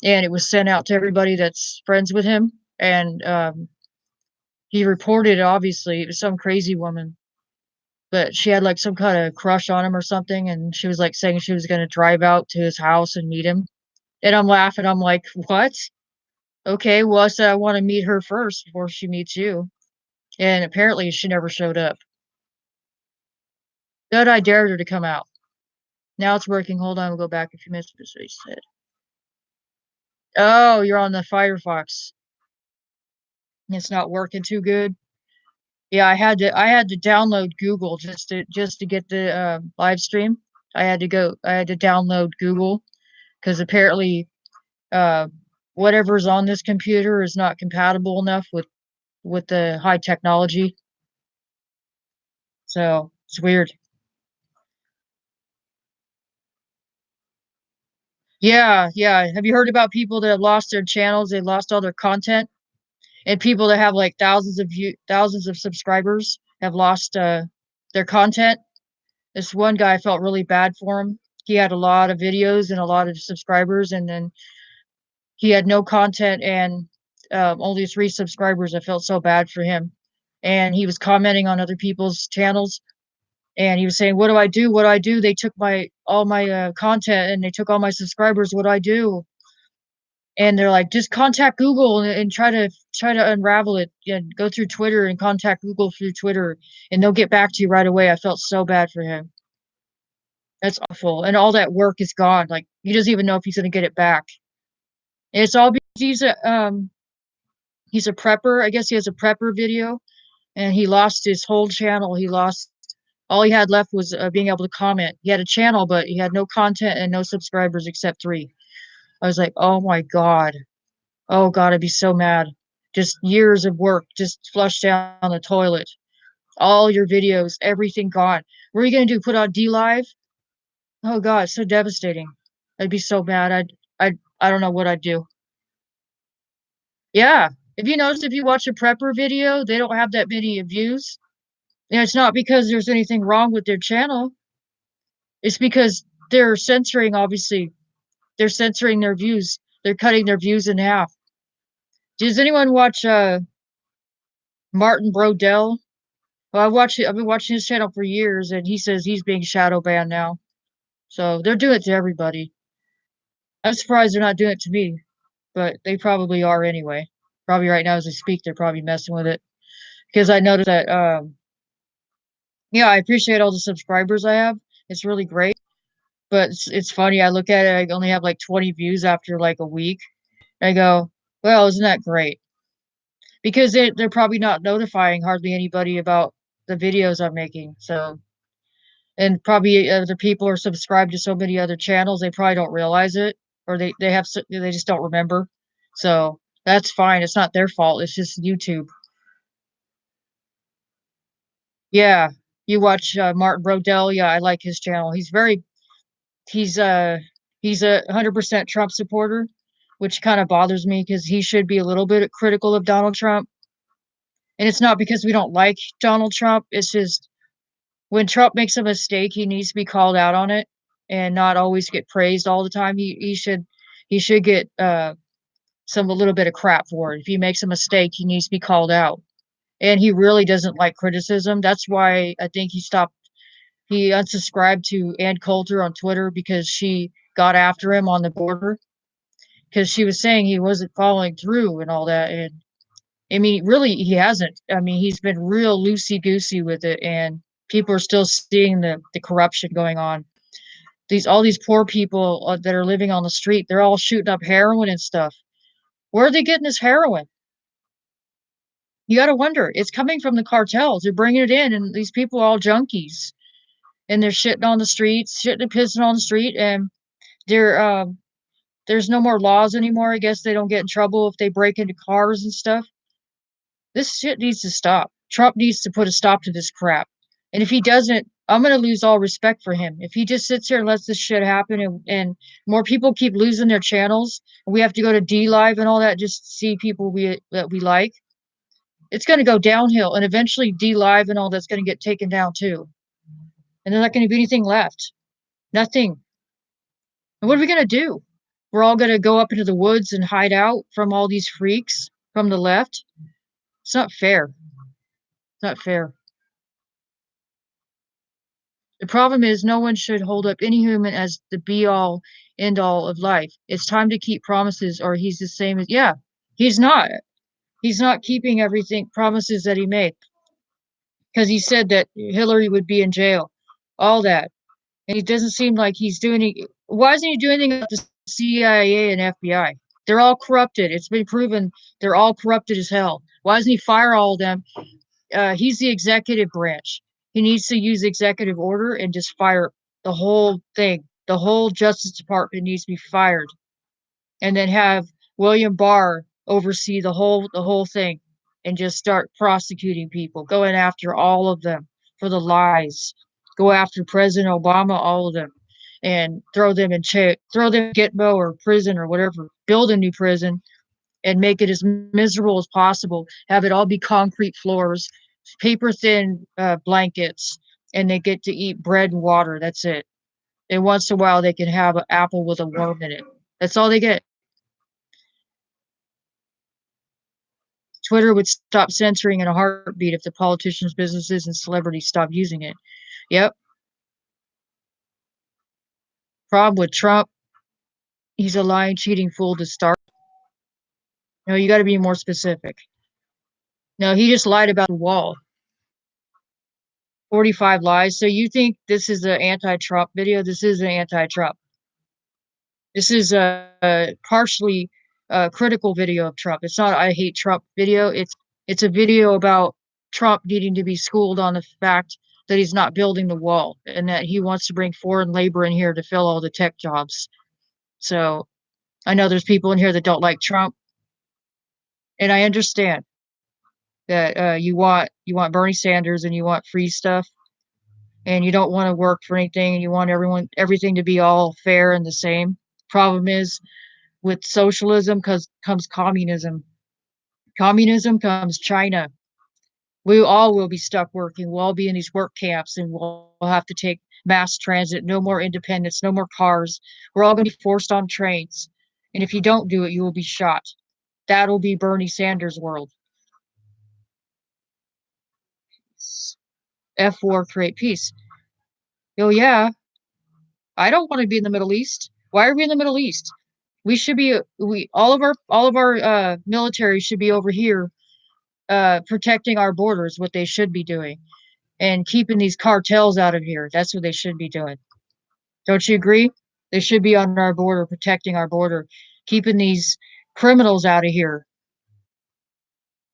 and it was sent out to everybody that's friends with him. And he reported it. Obviously, it was some crazy woman, but she had like some kind of crush on him or something, and she was like saying she was going to drive out to his house and meet him. And I'm laughing. I'm like, what? Okay, well, I said I want to meet her first before she meets you. And apparently she never showed up. But I dared her to come out. Now it's working. Hold on, we'll go back a few minutes. That's what he said. Oh, you're on the Firefox. It's not working too good. Yeah, I had to download Google just to get the live stream. I had to download Google because apparently uh, whatever's on this computer is not compatible enough with the high technology. So it's weird. Yeah, yeah. Have you heard about people that have lost their channels? They lost all their content, and people that have like thousands of subscribers have lost their content. This one guy felt really bad for him. He had a lot of videos and a lot of subscribers, and then he had no content and only 3 subscribers. I felt so bad for him, and he was commenting on other people's channels, and he was saying, "What do I do? What do I do? They took my all my content, and they took all my subscribers. What do I do?" And they're like, "Just contact Google and try to unravel it, and go through Twitter and contact Google through Twitter, and they'll get back to you right away." I felt so bad for him. That's awful, and all that work is gone. Like, he doesn't even know if he's gonna get it back. And it's all because he's a prepper. I guess he has a prepper video, and he lost his whole channel. He lost all he had left was being able to comment. He had a channel, but he had no content and no subscribers except 3. I was like, "Oh my god. Oh god, I'd be so mad." Just years of work just flushed down the toilet. All your videos, everything gone. What are you gonna do? Put on D Live? Oh god, so devastating. I'd be so mad. I don't know what I'd do. Yeah. If you notice, if you watch a prepper video, they don't have that many views. And it's not because there's anything wrong with their channel. It's because they're censoring, obviously. They're censoring their views. They're cutting their views in half. Does anyone watch Martin Brodell? Well, I've been watching his channel for years, and he says he's being shadow banned now. So they're doing it to everybody. I'm surprised they're not doing it to me, but they probably are anyway. Probably right now as I speak, they're probably messing with it. Because I noticed that yeah, I appreciate all the subscribers I have. It's really great. But it's funny, I look at it, I only have like 20 views after like a week. I go, well, isn't that great? Because they're probably not notifying hardly anybody about the videos I'm making. So, and probably other people are subscribed to so many other channels, they probably don't realize it, or they just don't remember. So that's fine. It's not their fault. It's just YouTube. Yeah, you watch Martin Brodell. Yeah, I like his channel. He's uh he's a 100% Trump supporter, which kind of bothers me because he should be a little bit critical of Donald Trump. And it's not because we don't like Donald Trump. It's just when Trump makes a mistake, he needs to be called out on it and not always get praised all the time. He should get some a little bit of crap for it. If he makes a mistake, he needs to be called out. And he really doesn't like criticism. That's why I think he unsubscribed to Ann Coulter on Twitter because she got after him on the border because she was saying he wasn't following through and all that. And I mean, really, he hasn't. I mean, he's been real loosey goosey with it, and people are still seeing the corruption going on. All these poor people that are living on the street, they're all shooting up heroin and stuff. Where are they getting this heroin? You got to wonder. It's coming from the cartels. They're bringing it in, and these people are all junkies, and they're shitting on the streets, shitting and pissing on the street, and they're there's no more laws anymore. I guess they don't get in trouble if they break into cars and stuff. This shit needs to stop. Trump needs to put a stop to this crap. And if he doesn't, I'm going to lose all respect for him. If he just sits here and lets this shit happen and more people keep losing their channels, and we have to go to D Live and all that just to see people that we like, it's going to go downhill. And eventually D Live and all that's going to get taken down too. And there's not going to be anything left. Nothing. And what are we going to do? We're all going to go up into the woods and hide out from all these freaks from the left. It's not fair. It's not fair. The problem is no one should hold up any human as the be all end all of life. It's time to keep promises or he's the same as yeah, he's not. He's not keeping everything promises that he made because he said that Hillary would be in jail. All that. And he doesn't seem like he's doing it. Why isn't he doing anything about the CIA and FBI? They're all corrupted. It's been proven they're all corrupted as hell. Why doesn't he fire all of them? He's the executive branch. He needs to use executive order and just fire the whole thing. The whole Justice Department needs to be fired, and then have William Barr oversee the whole thing, and just start prosecuting people, going after all of them for the lies. Go after President Obama, all of them, and throw them in throw them in Gitmo or prison or whatever. Build a new prison and make it as miserable as possible. Have it all be concrete floors, paper thin blankets, and they get to eat bread and water. That's it. And once in a while, they can have an apple with a worm in it. That's all they get. Twitter would stop censoring in a heartbeat if the politicians, businesses, and celebrities stopped using it. Yep. Problem with Trump, he's a lying, cheating fool to start. No, you got to be more specific. No, he just lied about the wall. 45 lies. So you think this is an anti-Trump video? This is an anti-Trump. This is a partially critical video of Trump. It's not I hate Trump video. It's a video about Trump needing to be schooled on the fact that he's not building the wall and that he wants to bring foreign labor in here to fill all the tech jobs. So I know there's people in here that don't like Trump, and I understand that you want Bernie Sanders and you want free stuff, and you don't want to work for anything, and you want everything to be all fair and the same. Problem is, with socialism comes communism. Communism comes China. We all will be stuck working. We'll all be in these work camps, and we'll have to take mass transit. No more independence. No more cars. We're all going to be forced on trains. And if you don't do it, you will be shot. That'll be Bernie Sanders' world. F war, create peace. Oh yeah, I don't want to be in the Middle East. Why are we in the Middle East? We should be all of our military should be over here protecting our borders, what they should be doing, and keeping these cartels out of here. That's what they should be doing. Don't you agree? They should be on our border, protecting our border, keeping these criminals out of here.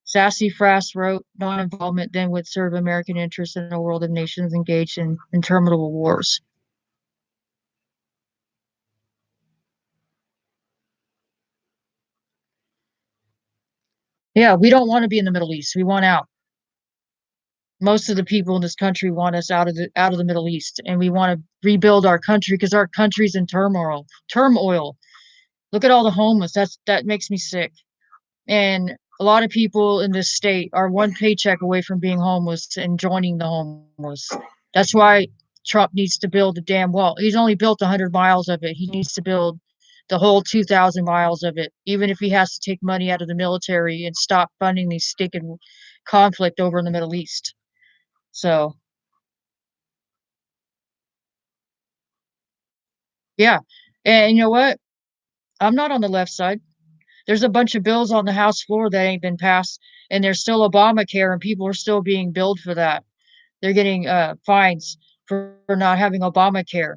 Sassafras wrote, non-involvement then would serve American interests in a world of nations engaged in interminable wars. Yeah, we don't want to be in the Middle East. We want out. Most of the people in this country want us out of the Middle East, and we want to rebuild our country because our country's in turmoil. Turmoil. Look at all the homeless. That makes me sick. And a lot of people in this state are one paycheck away from being homeless and joining the homeless. That's why Trump needs to build a damn wall. He's only built 100 miles of it. He needs to build the whole 2,000 miles of it, even if he has to take money out of the military and stop funding these stinking conflict over in the Middle East. So, yeah. And you know what? I'm not on the left side. There's a bunch of bills on the House floor that ain't been passed, and there's still Obamacare, and people are still being billed for that. They're getting fines for not having Obamacare.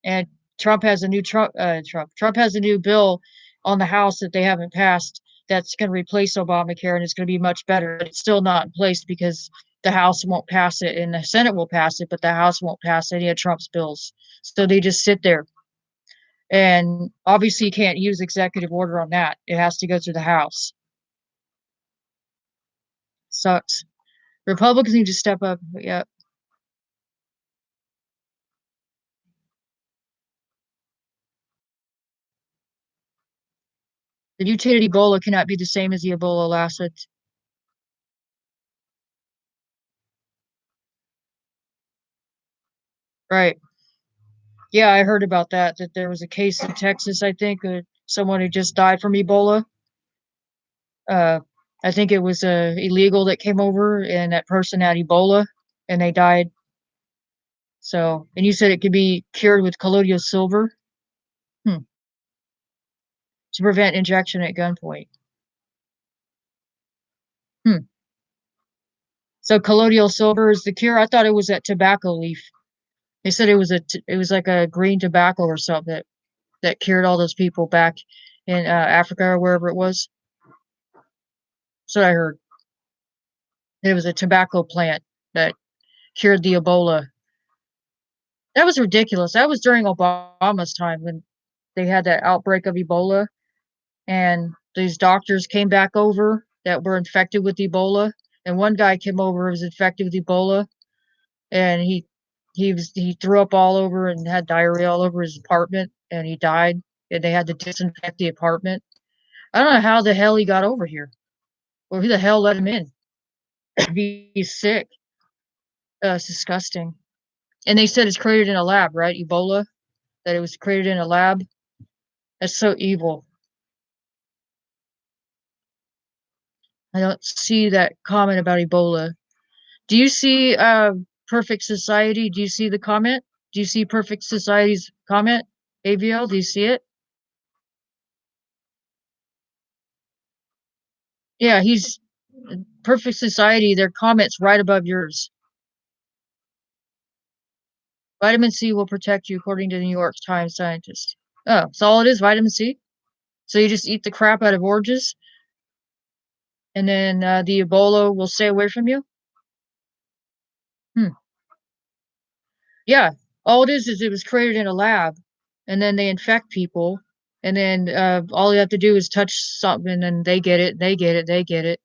And Trump has a new bill on the House that they haven't passed that's going to replace Obamacare, and it's going to be much better. But it's still not in place because the House won't pass it, and the Senate will pass it, but the House won't pass any of Trump's bills. So they just sit there. And obviously, you can't use executive order on that. It has to go through the House. Sucks. Republicans need to step up. Yeah. The mutated Ebola cannot be the same as the Ebola lasted. Right. Yeah, I heard about that, that there was a case in Texas, I think, someone who just died from Ebola. Uh, I think it was illegal that came over, and that person had Ebola, and they died. So, and you said it could be cured with colloidal silver, hmm, to prevent injection at gunpoint. Hmm. So colloidal silver is the cure. I thought it was that tobacco leaf. They said it was like a green tobacco or something that cured all those people back in Africa or wherever it was. That's what I heard. It was a tobacco plant that cured the Ebola. That was ridiculous. That was during Obama's time when they had that outbreak of Ebola, and these doctors came back over that were infected with Ebola, and one guy came over who was infected with Ebola, and he threw up all over and had diarrhea all over his apartment, and he died, and they had to disinfect the apartment. I don't know how the hell he got over here, or who the hell let him in. He's sick. It's disgusting. And they said it's created in a lab, right? Ebola, that it was created in a lab. That's so evil. I don't see that comment about Ebola. Do you see Perfect Society? Do you see the comment? Do you see Perfect Society's comment? AVL, do you see it? Yeah, he's Perfect Society, their comments right above yours. Vitamin C will protect you, according to the New York Times scientist. Oh, that's all it is, vitamin C? So you just eat the crap out of oranges, and then the Ebola will stay away from you? Hmm. Yeah, all it is it was created in a lab, and then they infect people, and then all you have to do is touch something, and then they get it, they get it, they get it.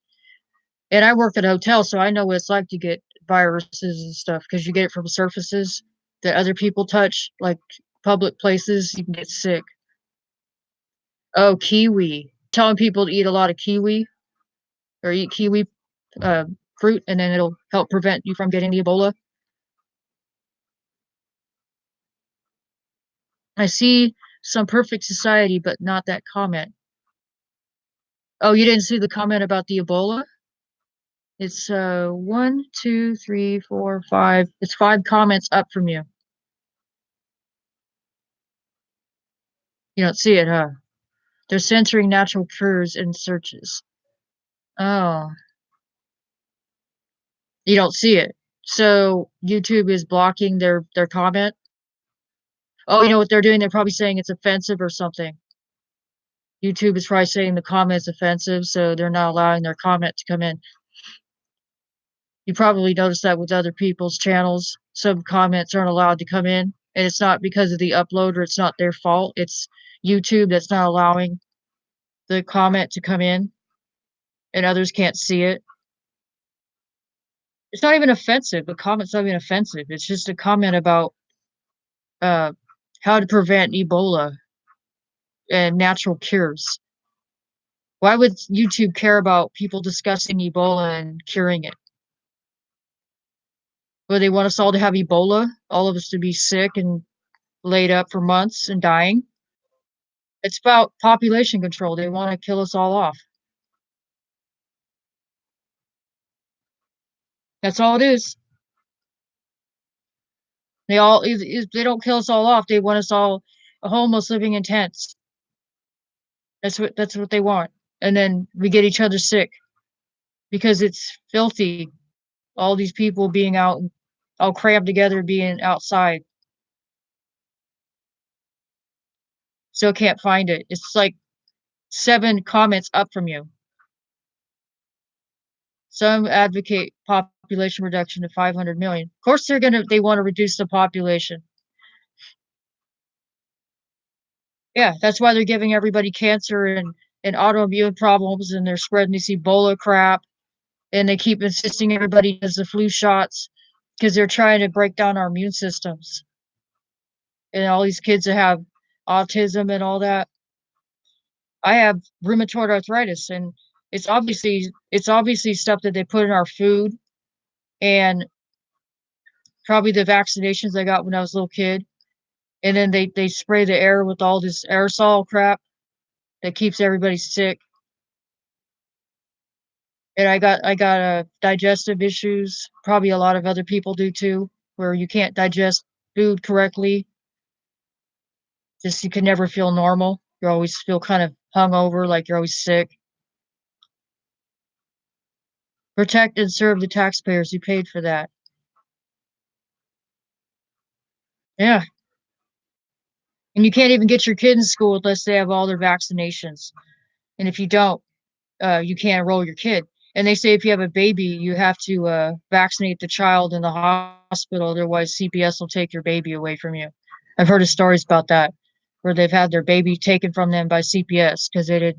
And I work at a hotel, so I know what it's like to get viruses and stuff because you get it from surfaces that other people touch, like public places. You can get sick. Oh, kiwi. Telling people to eat a lot of kiwi or eat kiwi uh, fruit, and then it'll help prevent you from getting the Ebola. I see some perfect society, but not that comment. Oh, you didn't see the comment about the Ebola? It's one, two, three, four, five. It's 5 comments up from you. You don't see it, huh? They're censoring natural cures in searches. Oh, you don't see it. So YouTube is blocking their comment. Oh, you know what they're doing? They're probably saying it's offensive or something. YouTube is probably saying the comment's offensive, so they're not allowing their comment to come in. You probably noticed that with other people's channels. Some comments aren't allowed to come in, and it's not because of the uploader, it's not their fault. It's YouTube that's not allowing the comment to come in, and others can't see it. It's not even offensive. The comment's not even offensive. It's just a comment about uh, how to prevent Ebola and natural cures. Why would YouTube care about people discussing Ebola and curing it? Well, they want us all to have Ebola, all of us to be sick and laid up for months and dying. It's about population control. They want to kill us all off. That's all it is. They all if they don't kill us all off, they want us all homeless living in tents. That's what they want. And then we get each other sick because it's filthy. All these people being out all crammed together being outside. Still can't find it. It's like 7 comments up from you. Some advocate population reduction to 500 million. Of course they want to reduce the population. Yeah, that's why they're giving everybody cancer and autoimmune problems, and they're spreading this Ebola crap, and they keep insisting everybody does the flu shots because they're trying to break down our immune systems. And all these kids that have autism and all that. I have rheumatoid arthritis, and it's obviously stuff that they put in our food, and probably the vaccinations I got when I was a little kid. And then they spray the air with all this aerosol crap that keeps everybody sick. And I got digestive issues. Probably a lot of other people do too, where you can't digest food correctly. Just you can never feel normal. You always feel kind of hungover, like you're always sick. Protect and serve the taxpayers who paid for that. Yeah. And you can't even get your kid in school unless they have all their vaccinations. And if you don't, you can't enroll your kid. And they say if you have a baby, you have to vaccinate the child in the hospital, otherwise CPS will take your baby away from you. I've heard of stories about that, where they've had their baby taken from them by CPS because they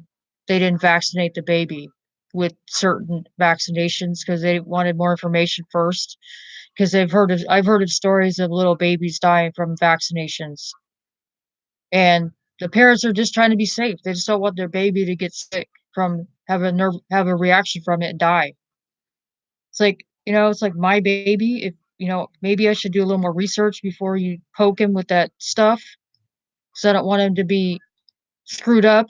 didn't vaccinate the baby with certain vaccinations because they wanted more information first. because I've heard of stories of little babies dying from vaccinations, and the parents are just trying to be safe. They just don't want their baby to get sick from have a reaction from it and die. It's like, it's like my baby. If maybe I should do a little more research before you poke him with that stuff, because I don't want him to be screwed up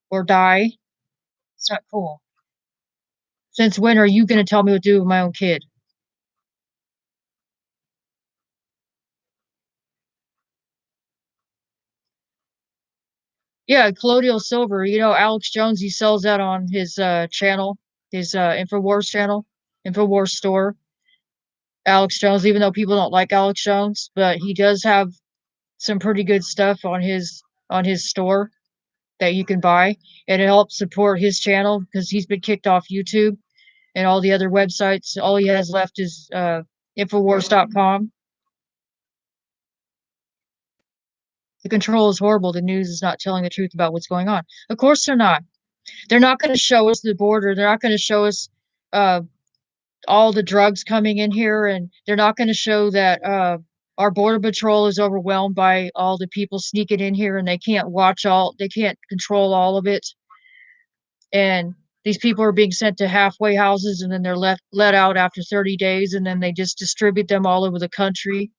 or die. It's not cool. Since when are you gonna tell me what to do with my own kid? Yeah, colloidal silver. Alex Jones, he sells that on his channel, his Infowars channel, Infowars store. Alex Jones, even though people don't like Alex Jones, but he does have some pretty good stuff on his store that you can buy, and it helps support his channel because he's been kicked off YouTube and all the other websites. All he has left is Infowars.com. The control is horrible. The news is not telling the truth about what's going on. Of course they're not. They're not going to show us the border. They're not going to show us uh, all the drugs coming in here, and they're not going to show that our border patrol is overwhelmed by all the people sneaking in here, and they can't control all of it, and these people are being sent to halfway houses, and then they're let out after 30 days, and then they just distribute them all over the country.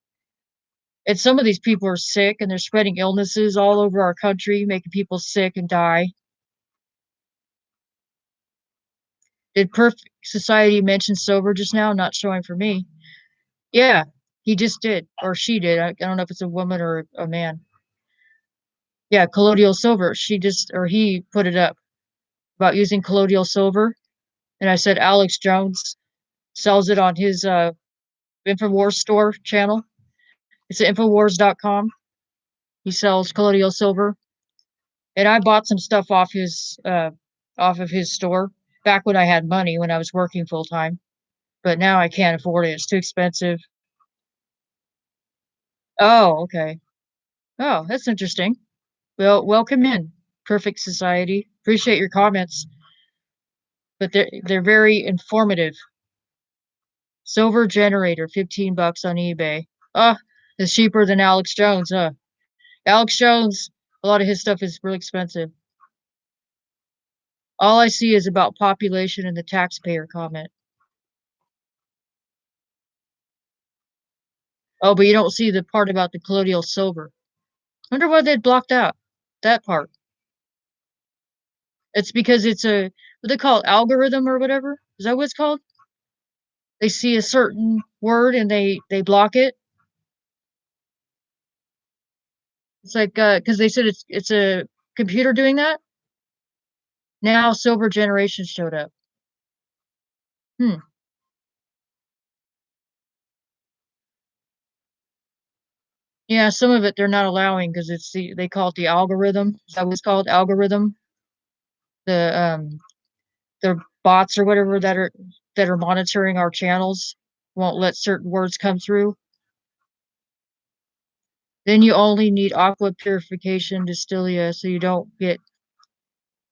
And some of these people are sick, and they're spreading illnesses all over our country, making people sick and die. Did Perfect Society mention sober just now? Not showing for me. Yeah, he just did, or she did. I don't know if it's a woman or a man. Yeah, colloidal silver. She just, or he put it up about using colloidal silver. And I said Alex Jones sells it on his Infowars store channel. It's at Infowars.com. He sells colloidal silver. And I bought some stuff off of his store back when I had money when I was working full time. But now I can't afford it. It's too expensive. Oh, okay. Oh, that's interesting. Well, welcome in, Perfect Society. Appreciate your comments, but they're very informative. Silver generator, $15 on eBay. Ah, it's cheaper than Alex Jones, huh? Alex Jones, a lot of his stuff is really expensive. All I see is about population and the taxpayer comment. Oh, but you don't see the part about the colloidal silver. Wonder why they blocked out that part. It's because it's what they call it, algorithm or whatever. Is that what it's called? They see a certain word and they block it. It's like because they said it's a computer doing that. Now silver generation showed up. Hmm. Yeah, some of it they're not allowing because they call it the algorithm. Is that what it's called? Algorithm. The the bots or whatever that are monitoring our channels won't let certain words come through. Then you only need aqua purification distilia so you don't get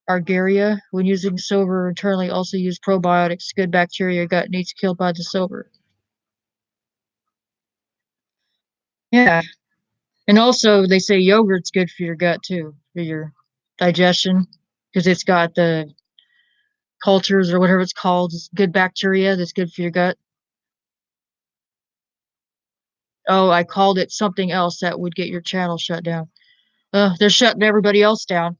Argyria. When using silver internally, also use probiotics. Good bacteria your gut needs killed by the silver. Yeah. And also they say yogurt's good for your gut too, for your digestion, because it's got the cultures or whatever it's called. It's good bacteria that's good for your gut. Oh, I called it something else that would get your channel shut down. They're shutting everybody else down.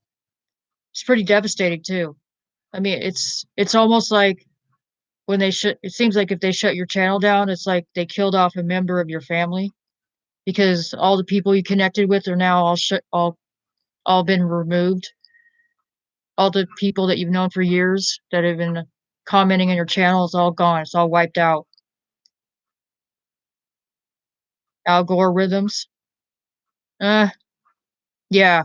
It's pretty devastating too. I mean, it's almost like when they shut. It seems like if they shut your channel down, it's like they killed off a member of your family because all the people you connected with are now all been removed. All the people that you've known for years that have been commenting on your channel is all gone. It's all wiped out. Algorithms. Uh, yeah,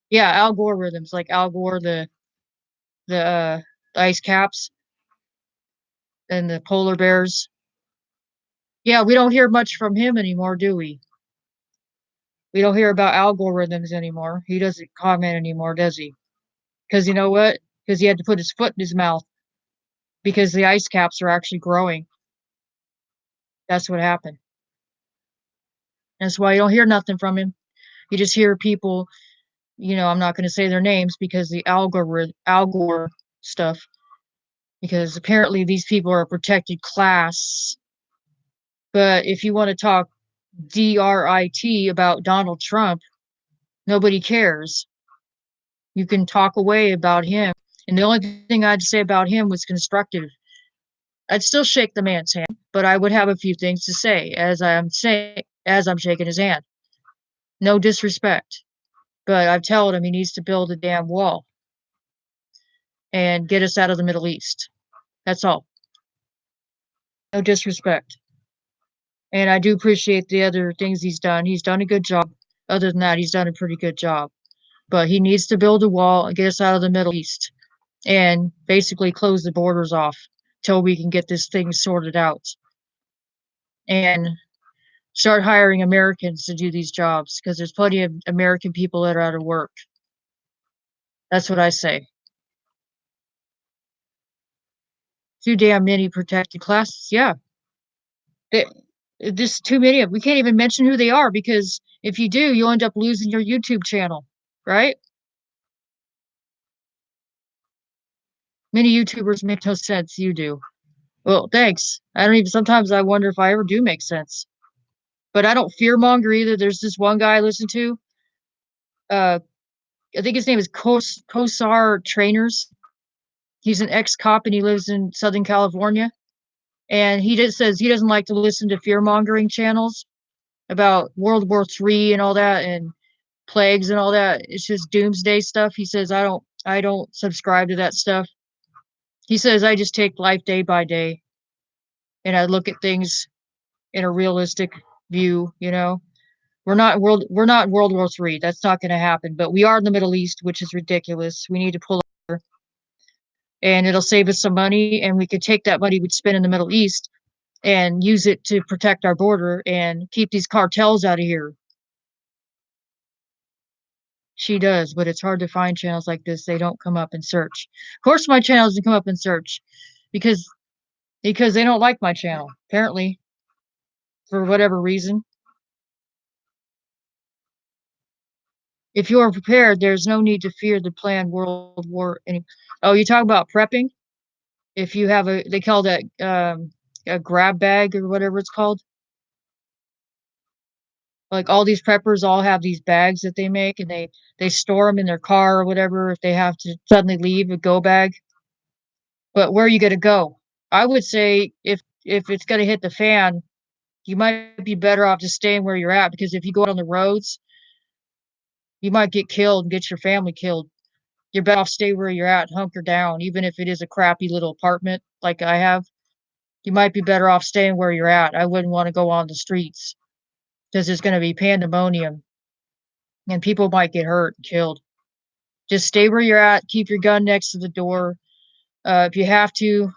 yeah, algorithms like Al Gore, the ice caps and the polar bears. Yeah, we don't hear much from him anymore, do we? We don't hear about algorithms anymore. He doesn't comment anymore, does he? Because you know what? Because he had to put his foot in his mouth because the ice caps are actually growing. That's what happened. That's why you don't hear nothing from him. You just hear people, I'm not going to say their names because the Al Gore stuff, because apparently these people are a protected class. But if you want to talk DRIT about Donald Trump, nobody cares. You can talk away about him. And the only thing I'd say about him was constructive. I'd still shake the man's hand, but I would have a few things to say as I'm shaking his hand. No disrespect, but I've told him he needs to build a damn wall and get us out of the Middle East. That's all. No disrespect. And I do appreciate the other things he's done. He's done a good job. Other than that, he's done a pretty good job. But he needs to build a wall and get us out of the Middle East and basically close the borders off till we can get this thing sorted out and start hiring Americans to do these jobs because there's plenty of American people that are out of work. That's what I say. Too damn many protected classes. Yeah. Just too many of them. We can't even mention who they are because if you do, you'll end up losing your YouTube channel, right? Many YouTubers make no sense. You do. Well, thanks. Sometimes I wonder if I ever do make sense. But I don't fearmonger either. There's this one guy I listen to. I think his name is Kosar Trainers. He's an ex-cop and he lives in Southern California. And he just says he doesn't like to listen to fear-mongering channels about World War III and all that and plagues and all that. It's just doomsday stuff. He says I don't subscribe to that stuff. He says I just take life day by day and I look at things in a realistic view, We're not in World War III. That's not going to happen. But we are in the Middle East, which is ridiculous. We need to pull over, and it'll save us some money, and we could take that money we'd spend in the Middle East and use it to protect our border and keep these cartels out of here. She does, but it's hard to find channels like this. They don't come up in search. Of course, my channel doesn't come up in search because they don't like my channel, apparently, for whatever reason. If you are prepared, there's no need to fear the planned world war. Oh, you talk about prepping? If you have they call that a grab bag or whatever it's called. Like all these preppers all have these bags that they make and they store them in their car or whatever if they have to suddenly leave, a go bag. But where are you going to go? I would say if it's going to hit the fan, you might be better off just staying where you're at because if you go out on the roads, you might get killed and get your family killed. You're better off stay where you're at, hunker down, even if it is a crappy little apartment like I have. You might be better off staying where you're at. I wouldn't want to go on the streets because there's going to be pandemonium and people might get hurt and killed. Just stay where you're at. Keep your gun next to the door. If you have to,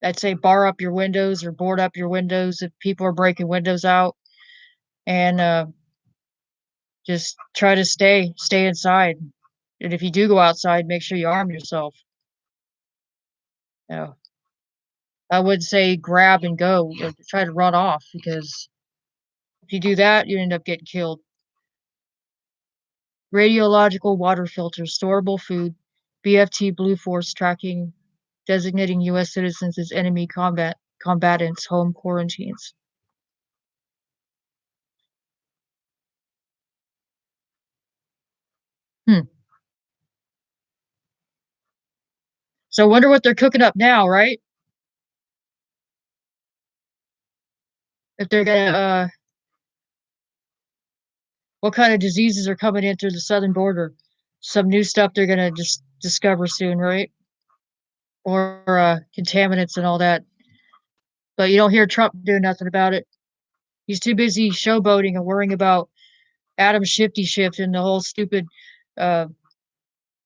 I'd say bar up your windows or board up your windows if people are breaking windows out. And just try to stay inside. And if you do go outside, make sure you arm yourself. I would say grab and go, try to run off because if you do that, you end up getting killed. Radiological water filters, storable food, BFT Blue Force tracking, designating U.S. citizens as enemy combatants, home quarantines. So I wonder what they're cooking up now, right? If they're gonna, what kind of diseases are coming in through the southern border? Some new stuff they're gonna just discover soon, right? Or contaminants and all that. But you don't hear Trump doing nothing about it. He's too busy showboating and worrying about Adam Shifty Shift and the whole stupid, uh,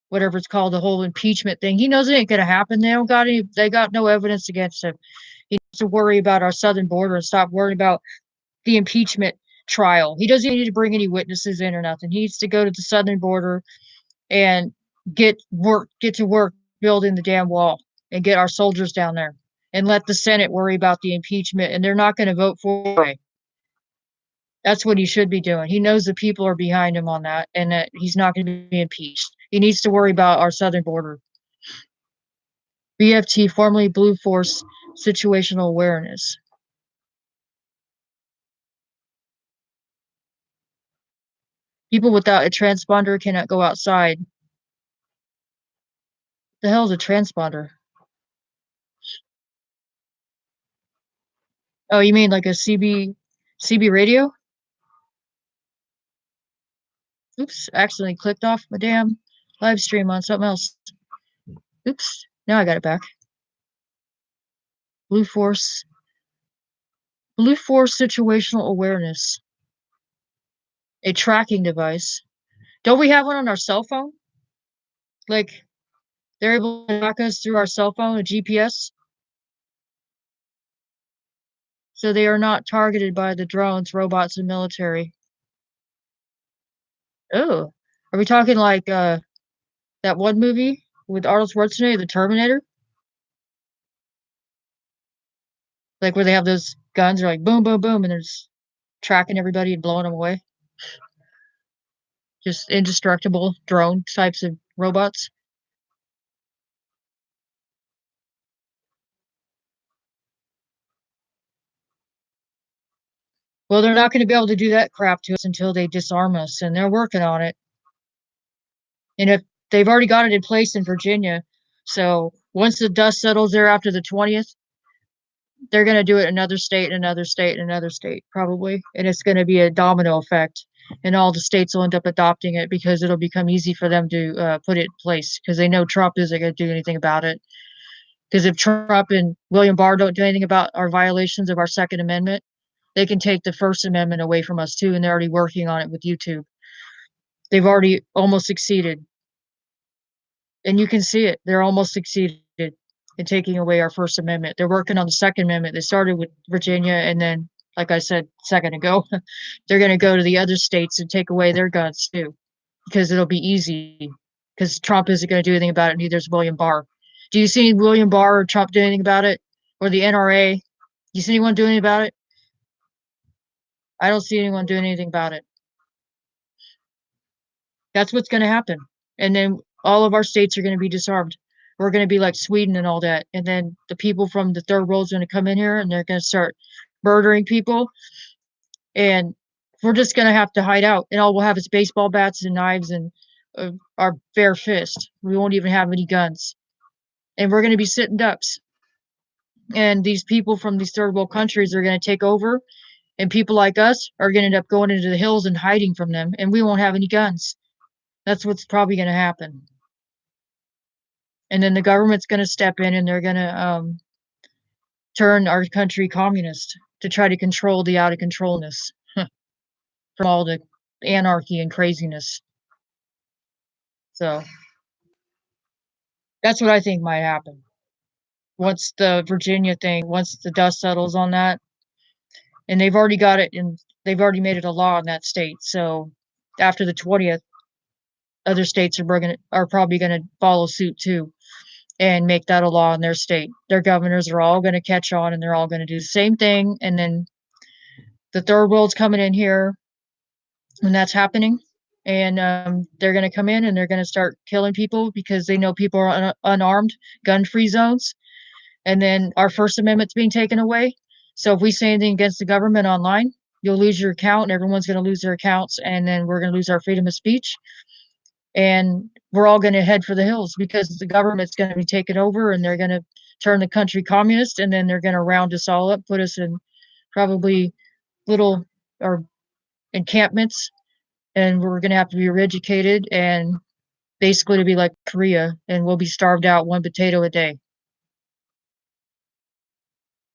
whatever it's called, the whole impeachment thing. He knows it ain't gonna happen. They got no evidence against him. He needs to worry about our southern border and stop worrying about the impeachment trial. He doesn't need to bring any witnesses in or nothing. He needs to go to the southern border and get to work building the damn wall and get our soldiers down there and let the Senate worry about the impeachment, and they're not going to vote for it. That's what he should be doing. He knows the people are behind him on that, and that he's not going to be impeached. He needs to worry about our southern border. BFT, formerly Blue Force Situational Awareness. People without a transponder cannot go outside. The hell is a transponder? Oh, you mean like a CB radio? Oops, accidentally clicked off my damn live stream on something else. Oops, now I got it back. Blue Force Situational Awareness. A tracking device. Don't we have one on our cell phone? Like, they're able to track us through our cell phone, a GPS? So they are not targeted by the drones, robots, and military. Oh, are we talking like that one movie with Arnold Schwarzenegger, The Terminator? Like where they have those guns, are like boom, boom, boom, and they're just tracking everybody and blowing them away. Just indestructible drone types of robots. Well, they're not going to be able to do that crap to us until they disarm us, and they're working on it. And if they've already got it in place in Virginia, so once the dust settles there after the 20th, they're going to do it in another state, another state, another state, probably. And it's going to be a domino effect. And all the states will end up adopting it because it'll become easy for them to put it in place because they know Trump isn't going to do anything about it. Because if Trump and William Barr don't do anything about our violations of our Second Amendment, they can take the First Amendment away from us too. And they're already working on it with YouTube. They've already almost succeeded. And you can see it. They're almost succeeded in taking away our First Amendment. They're working on the Second Amendment. They started with Virginia, and then, like I said a second ago, they're going to go to the other states and take away their guns too, because it'll be easy. Because Trump isn't going to do anything about it. Neither is William Barr. Do you see William Barr or Trump do anything about it, or the NRA? You see anyone doing anything about it? I don't see anyone doing anything about it. That's what's going to happen, and then all of our states are going to be disarmed. We're going to be like Sweden and all that. And then the people from the third world is going to come in here and they're going to start murdering people. And we're just going to have to hide out. And all we'll have is baseball bats and knives and our bare fist. We won't even have any guns. And we're going to be sitting ducks. And these people from these third world countries are going to take over. And people like us are going to end up going into the hills and hiding from them. And we won't have any guns. That's what's probably going to happen. And then the government's going to step in and they're going to turn our country communist to try to control the out of controlness from all the anarchy and craziness. So that's what I think might happen. Once the Virginia thing, once the dust settles on that, and they've already got it and they've already made it a law in that state. So after the 20th, other states are probably going to follow suit too and make that a law in their state. Their governors are all going to catch on and they're all going to do the same thing. And then the third world's coming in here when that's happening. And they're going to come in and they're going to start killing people because they know people are unarmed, gun-free zones. And then our First Amendment's being taken away. So if we say anything against the government online, you'll lose your account and everyone's going to lose their accounts. And then we're going to lose our freedom of speech. And we're all going to head for the hills because the government's going to be taken over and they're going to turn the country communist. And then they're going to round us all up, put us in probably little or encampments. And we're going to have to be re-educated and basically to be like Korea, and we'll be starved out one potato a day.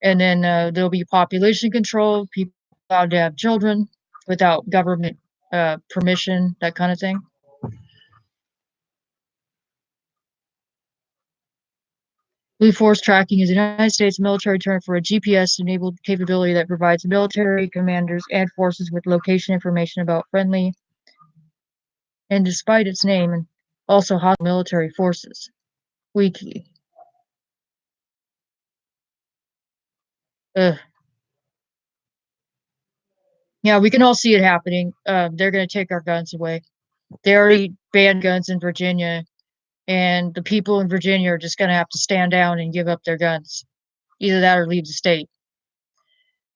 And then there'll be population control, people allowed to have children without government permission, that kind of thing. Blue Force tracking is the United States military term for a GPS-enabled capability that provides military commanders and forces with location information about friendly, and despite its name, and also hostile military forces. Wiki. Ugh. Yeah, we can all see it happening. They're going to take our guns away. They already banned guns in Virginia, and the people in Virginia are just going to have to stand down and give up their guns. Either that or leave the state.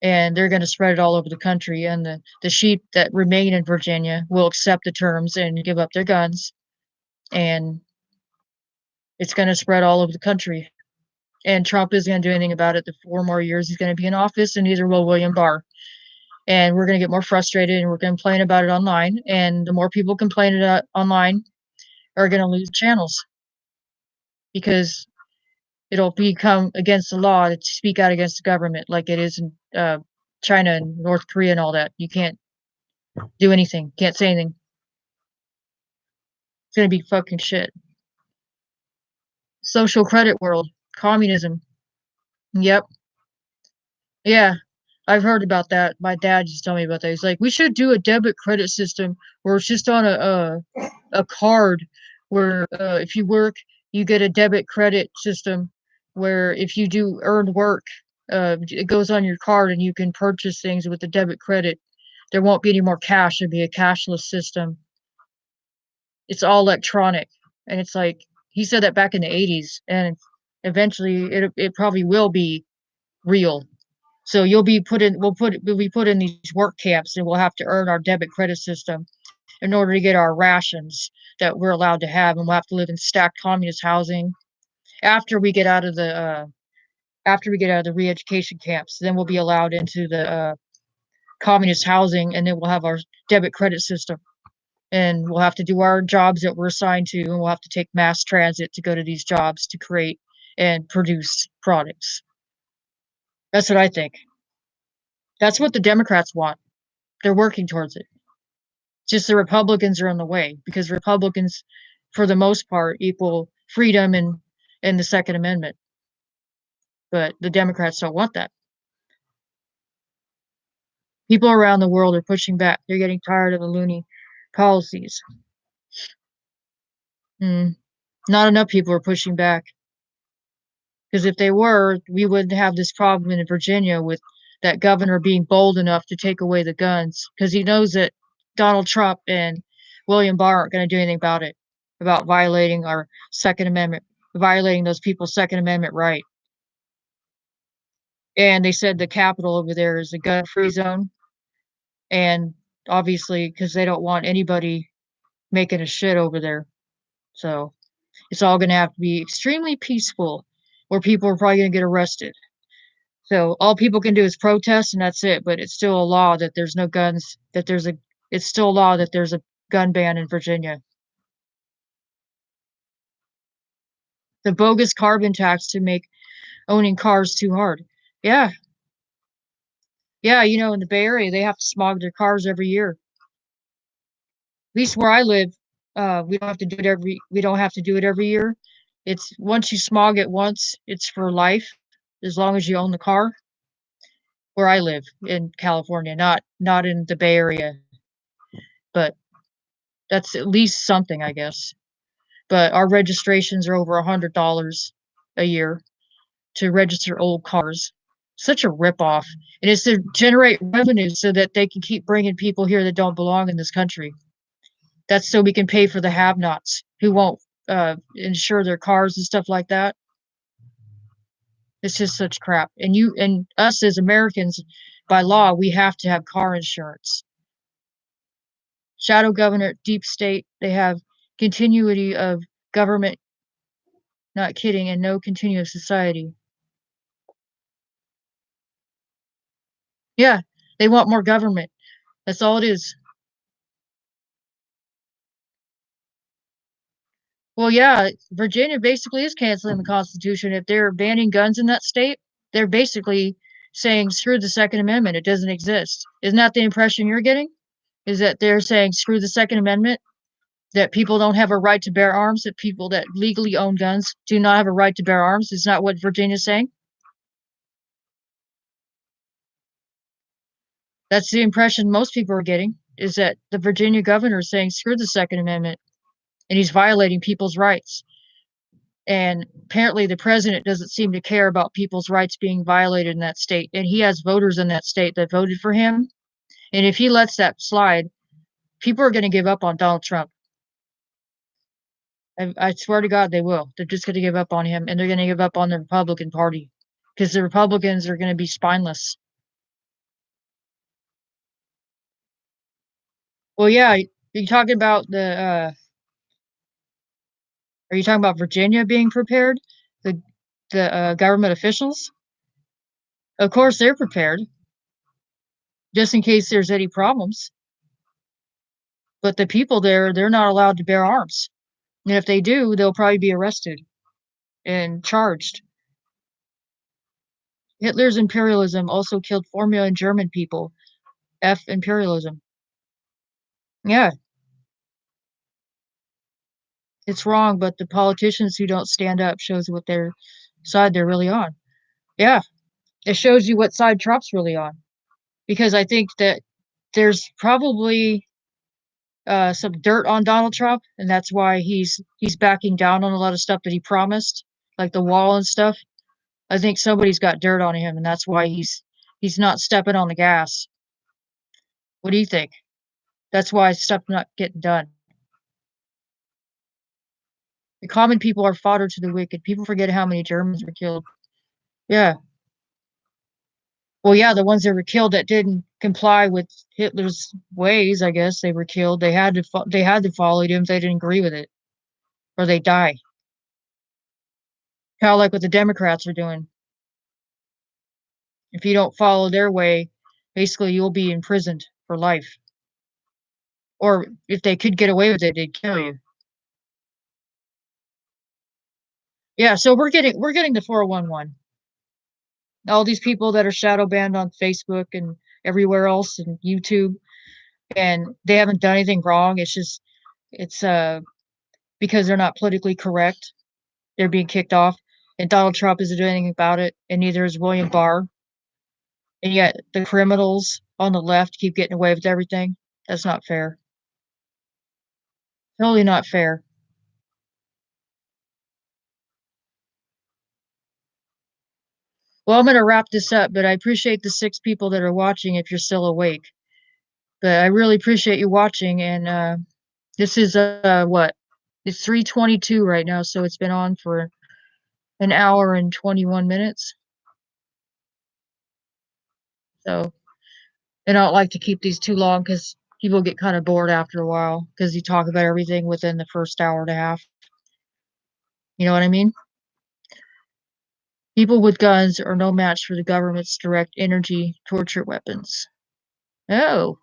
And they're going to spread it all over the country. And the sheep that remain in Virginia will accept the terms and give up their guns. And it's going to spread all over the country. And Trump isn't going to do anything about it the 4 more years he's going to be in office, and neither will William Barr. And we're going to get more frustrated, and we're going to complain about it online. And the more people complain about online are going to lose channels because it'll become against the law to speak out against the government, like it is in China and North Korea and all that. You can't do anything, can't say anything. It's going to be fucking shit. Social credit world, communism. Yep. Yeah. I've heard about that. My dad just told me about that. He's like, we should do a debit credit system where it's just on a card where if you work, you get a debit credit system where if you do earned work, it goes on your card and you can purchase things with the debit credit. There won't be any more cash. It'll be a cashless system. It's all electronic. And it's like, he said that back in the 80s, and eventually it probably will be real. So we'll be put in these work camps, and we'll have to earn our debit credit system in order to get our rations that we're allowed to have, and we'll have to live in stacked communist housing after we get out of the re-education camps. Then we'll be allowed into the communist housing, and then we'll have our debit credit system, and we'll have to do our jobs that we're assigned to, and we'll have to take mass transit to go to these jobs to create and produce products. That's what I think. That's what the Democrats want. They're working towards it. Just the Republicans are in the way because Republicans, for the most part, equal freedom and the Second Amendment. But the Democrats don't want that. People around the world are pushing back. They're getting tired of the loony policies. Not enough people are pushing back. Because if they were, we wouldn't have this problem in Virginia with that governor being bold enough to take away the guns. Because he knows that Donald Trump and William Barr aren't going to do anything about it, about violating our Second Amendment, violating those people's Second Amendment right. And they said the Capitol over there is a gun-free zone. And obviously, because they don't want anybody making a shit over there. So it's all going to have to be extremely peaceful, or people are probably going to get arrested. So all people can do is protest, and that's it. But it's still a law that there's no guns. It's still a law that there's a gun ban in Virginia. The bogus carbon tax to make owning cars too hard. Yeah, yeah. In the Bay Area, they have to smog their cars every year. At least where I live, we don't have to do it every. We don't have to do it every year. It's once you smog it once, it's for life, as long as you own the car. Where I live in California, not in the Bay Area, but that's at least something, I guess. But our registrations are over $100 a year to register old cars. Such a ripoff. And it's to generate revenue so that they can keep bringing people here that don't belong in this country. That's so we can pay for the have-nots who won't insure their cars and stuff like that. It's just such crap. And us as Americans, by law, we have to have car insurance. Shadow government, deep state, they have continuity of government, not kidding, and no continuous society. Yeah, they want more government. That's all it is. Well, yeah, Virginia basically is canceling the Constitution. If they're banning guns in that state, they're basically saying, screw the Second Amendment. It doesn't exist. Isn't that the impression you're getting? Is that they're saying, screw the Second Amendment? That people don't have a right to bear arms? That people that legally own guns do not have a right to bear arms? Is not what Virginia's saying? That's the impression most people are getting, is that the Virginia governor is saying, screw the Second Amendment, and he's violating people's rights. And apparently the president doesn't seem to care about people's rights being violated in that state. And he has voters in that state that voted for him. And if he lets that slide, people are going to give up on Donald Trump. I swear to God, they will. They're just going to give up on him, and they're going to give up on the Republican Party because the Republicans are going to be spineless. Well, yeah, you talking about are you talking about Virginia being prepared? The government officials? Of course, they're prepared just in case there's any problems. But the people there, they're not allowed to bear arms. And if they do, they'll probably be arrested and charged. Hitler's imperialism also killed 4 million German people. F imperialism. Yeah, it's wrong, but the politicians who don't stand up shows what their side they're really on. Yeah, it shows you what side Trump's really on. Because I think that there's probably some dirt on Donald Trump, and that's why he's backing down on a lot of stuff that he promised, like the wall and stuff. I think somebody's got dirt on him, and that's why he's not stepping on the gas. What do you think? That's why stuff's not getting done. The common people are fodder to the wicked. People forget how many Germans were killed. Yeah. Well, yeah, the ones that were killed that didn't comply with Hitler's ways, I guess they were killed. They had to follow him if they didn't agree with it, or they die. Kind of like what the Democrats are doing. If you don't follow their way, basically you'll be imprisoned for life. Or if they could get away with it, they'd kill you. Yeah, so we're getting the 411. All these people that are shadow banned on Facebook and everywhere else and YouTube, and they haven't done anything wrong. It's because they're not politically correct. They're being kicked off, and Donald Trump isn't doing anything about it, and neither is William Barr. And yet the criminals on the left keep getting away with everything. That's not fair. Totally not fair. Well, I'm gonna wrap this up, but I appreciate the 6 people that are watching if you're still awake. But I really appreciate you watching, and this is what? It's 3:22 right now, so it's been on for an hour and 21 minutes. So, and I don't like to keep these too long because people get kind of bored after a while because you talk about everything within the first hour and a half. You know what I mean? People with guns are no match for the government's direct energy torture weapons. Oh,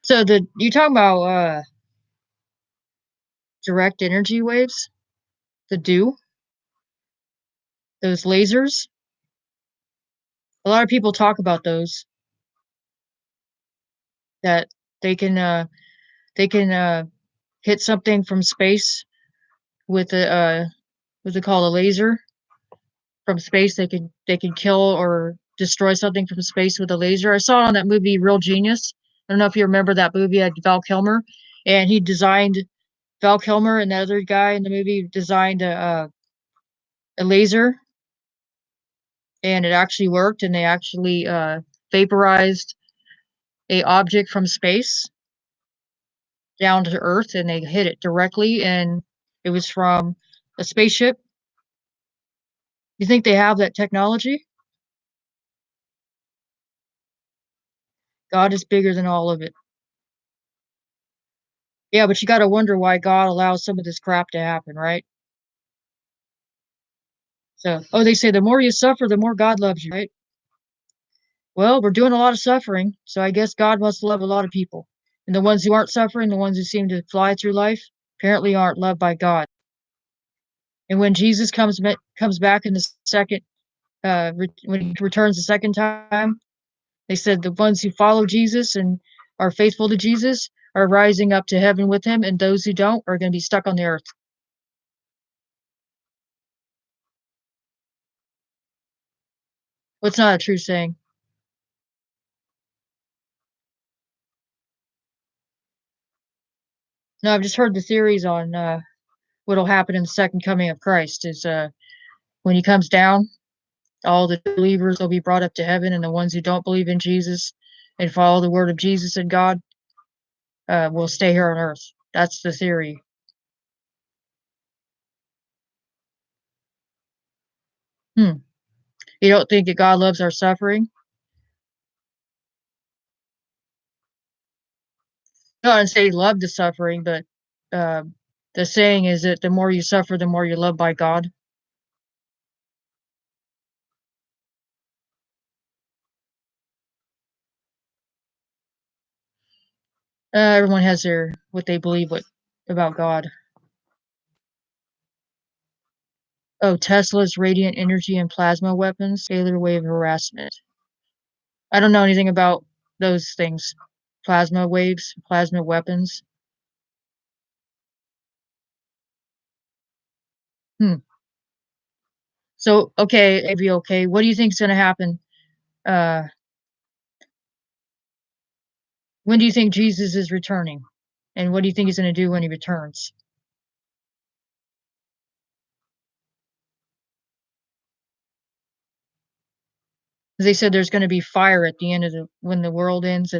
so the you talking about direct energy waves? The do those lasers? A lot of people talk about those that they can uh they can hit something from space with a what's it called, a laser from space. They can kill or destroy something from space with a laser. I saw it on that movie Real Genius. I don't know if you remember that movie. Had Val Kilmer, and he designed Val Kilmer and the other guy in the movie designed a laser, and it actually worked, and they actually vaporized a object from space down to Earth, and they hit it directly, and it was from a spaceship. You think they have that technology? God is bigger than all of it. Yeah, but you got to wonder why God allows some of this crap to happen, right? So, oh, they say the more you suffer, the more God loves you, right? Well, we're doing a lot of suffering, so I guess God must love a lot of people. And the ones who aren't suffering, the ones who seem to fly through life, apparently aren't loved by God. And when Jesus comes back in the second, when he returns the second time, they said the ones who follow Jesus and are faithful to Jesus are rising up to heaven with him, and those who don't are going to be stuck on the earth. What's not a true saying? No, I've just heard the theories on what'll happen in the second coming of Christ is when he comes down, all the believers will be brought up to heaven, and the ones who don't believe in Jesus and follow the word of Jesus and God will stay here on earth. That's the theory. Hmm. You don't think that God loves our suffering? No, I didn't say he loved the suffering, but uh, the saying is that the more you suffer, the more you're loved by God. Everyone has their what they believe about God. Oh, Tesla's radiant energy and plasma weapons, scalar wave harassment. I don't know anything about those things. Plasma waves, plasma weapons. Hmm. So, okay, it'd be okay. What do you think's gonna happen? Uh, when do you think Jesus is returning? And what do you think he's gonna do when he returns? They said there's gonna be fire at the end of when the world ends.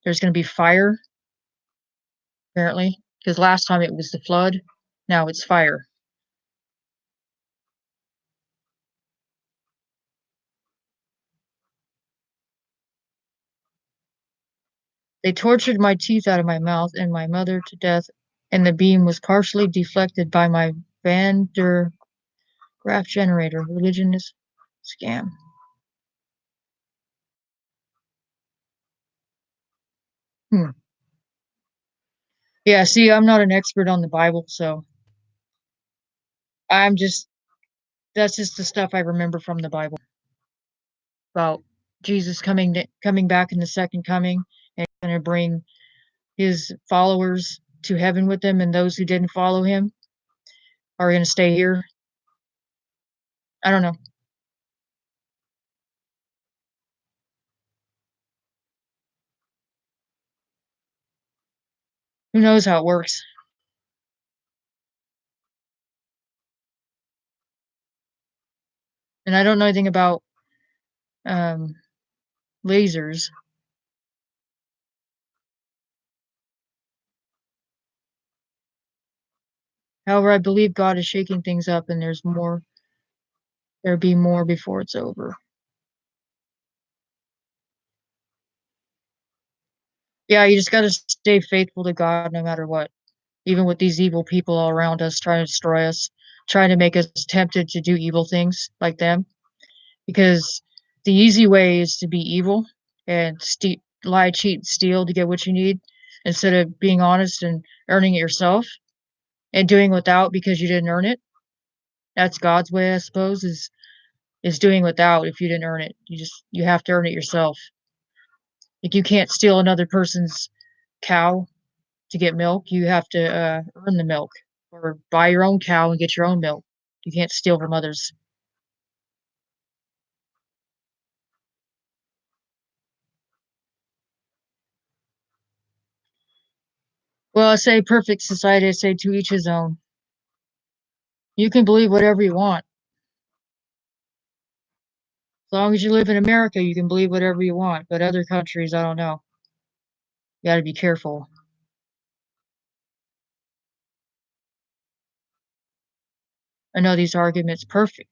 There's gonna be fire apparently because last time it was the flood. Now it's fire. They tortured my teeth out of my mouth and my mother to death, and the beam was partially deflected by my Van der Graaf generator. Religion is scam. Hmm. Yeah, see, I'm not an expert on the Bible, so I'm just that's just the stuff I remember from the Bible about Jesus coming back in the second coming and going to bring his followers to heaven with him, and those who didn't follow him are going to stay here. I don't know. Who knows how it works? And I don't know anything about um, lasers. However, I believe God is shaking things up, and there'll be more before it's over. Yeah, you just got to stay faithful to God no matter what. Even with these evil people all around us trying to destroy us, trying to make us tempted to do evil things like them. Because the easy way is to be evil and lie, cheat, steal to get what you need instead of being honest and earning it yourself and doing without because you didn't earn it. That's God's way, I suppose, is doing without if you didn't earn it. You have to earn it yourself. Like you can't steal another person's cow to get milk. You have to earn the milk or buy your own cow and get your own milk. You can't steal from others. Well, I say perfect society. I say to each his own. You can believe whatever you want. As long as you live in America, you can believe whatever you want. But other countries, I don't know. You got to be careful. I know these arguments. Perfect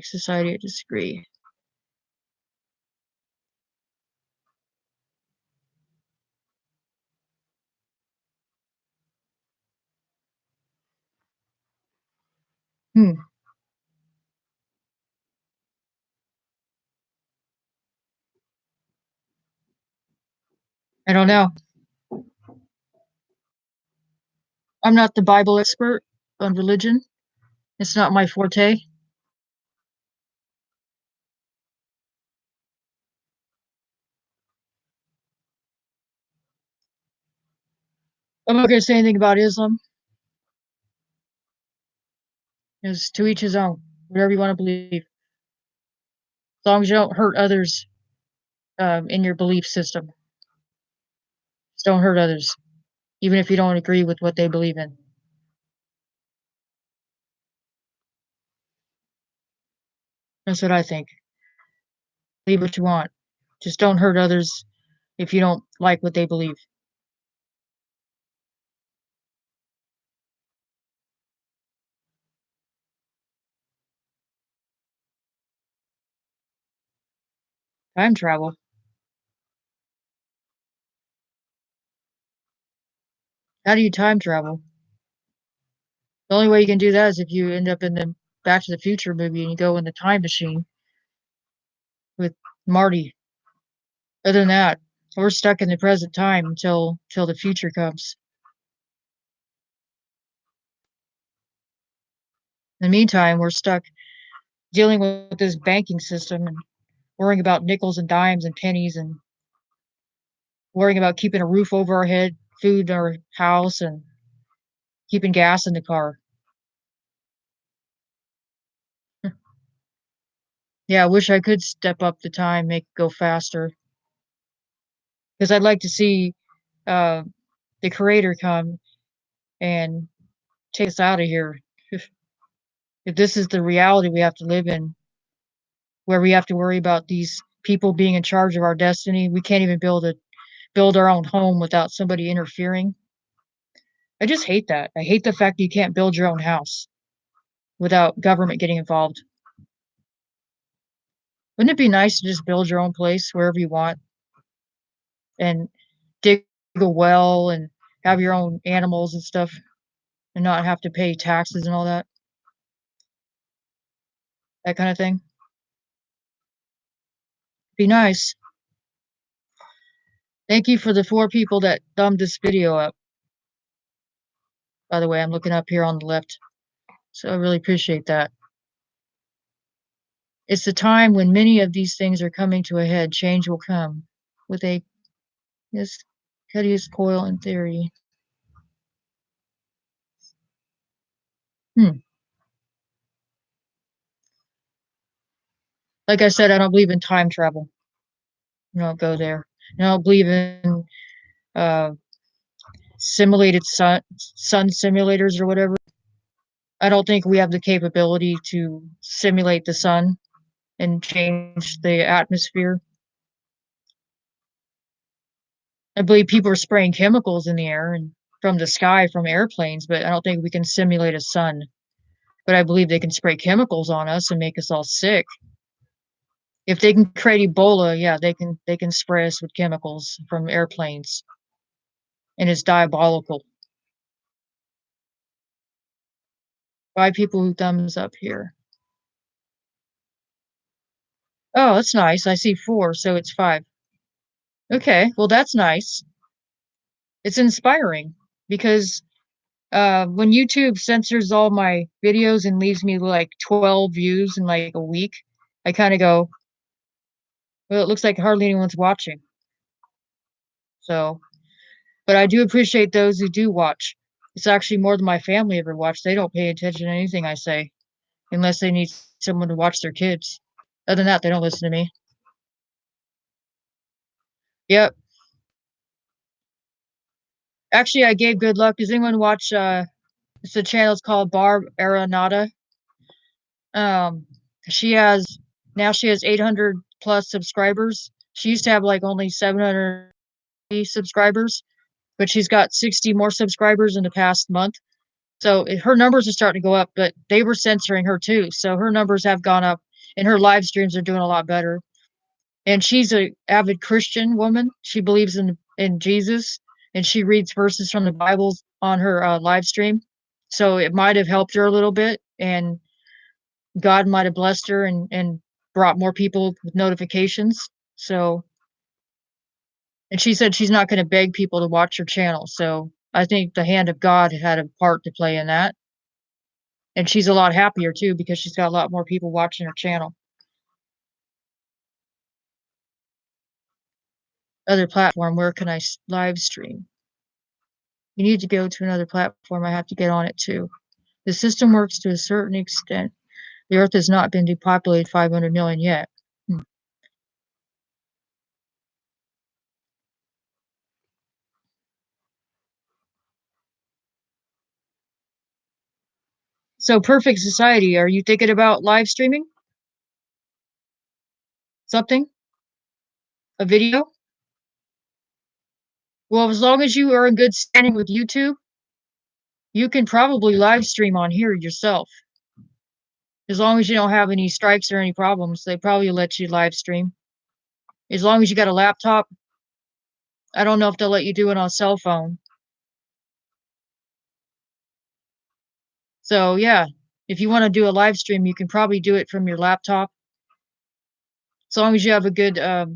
society. I disagree. Hmm. I don't know. I'm not the Bible expert on religion. It's not my forte. I'm not going to say anything about Islam. It's to each his own. Whatever you want to believe. As long as you don't hurt others in your belief system. Just don't hurt others. even if you don't agree with what they believe in. That's what I think. Believe what you want. Just don't hurt others if you don't like what they believe. Time travel. How do you time travel? The only way you can do that is if you end up in the Back to the Future movie and you go in the time machine with Marty. Other than that, we're stuck in the present time until the future comes. In the meantime, we're stuck dealing with this banking system and worrying about nickels and dimes and pennies and worrying about keeping a roof over our head, food in our house, and keeping gas in the car. Yeah, I wish I could step up the time, make it go faster. Because I'd like to see uh, the creator come and take us out of here. If this is the reality we have to live in, where we have to worry about these people being in charge of our destiny, we can't even build our own home without somebody interfering. I just hate that. I hate the fact that you can't build your own house without government getting involved. Wouldn't it be nice to just build your own place wherever you want and dig a well and have your own animals and stuff and not have to pay taxes and all that? That kind of thing. Be nice. Thank you for the 4 people that thumbed this video up. By the way, I'm looking up here on the left. So I really appreciate that. It's the time when many of these things are coming to a head. Change will come with a this Cuddy's coil in theory. Hmm. Like I said, I don't believe in time travel. I don't go there. I don't believe in uh, simulated sun simulators or whatever. I don't think we have the capability to simulate the sun and change the atmosphere. I believe people are spraying chemicals in the air and from the sky from airplanes, but I don't think we can simulate a sun. But I believe they can spray chemicals on us and make us all sick. If they can create Ebola, yeah, they can spray us with chemicals from airplanes, and it's diabolical. 5 people who thumbs up here. Oh, that's nice. I see 4, so it's 5. Okay, well, that's nice. It's inspiring because, when YouTube censors all my videos and leaves me, like, 12 views in, like, a week, I kinda go, "Well, it looks like hardly anyone's watching." So but I do appreciate those who do watch. It's actually more than my family ever watch. They don't pay attention to anything I say unless they need someone to watch their kids. Other than that, they don't listen to me. Yep. Actually, I gave good luck. Does anyone watch, it's a channel, it's called Barb Arenada. Um, she has now she has 800 plus subscribers. She used to have, like, only 700 subscribers, but she's got 60 more subscribers in the past month. So, her numbers are starting to go up, but they were censoring her too, so her numbers have gone up, and her live streams are doing a lot better. And she's a avid Christian woman. She believes in Jesus, and she reads verses from the Bibles on her, live stream. So, it might have helped her a little bit, and God might have blessed her and brought more people with notifications. So and she said she's not gonna beg people to watch her channel, so I think the hand of God had a part to play in that. And she's a lot happier too because she's got a lot more people watching her channel. Other platform, where can I live stream? You need to go to another platform, I have to get on it too. The system works to a certain extent. The Earth has not been depopulated 500 million yet. Hmm. So perfect society, are you thinking about live streaming something? A video? Well, as long as you are in good standing with YouTube, you can probably live stream on here yourself. As long as you don't have any strikes or any problems, they probably let you live stream. As long as you got a laptop, I don't know if they'll let you do it on a cell phone. So yeah, if you want to do a live stream, you can probably do it from your laptop. As long as you have a good, as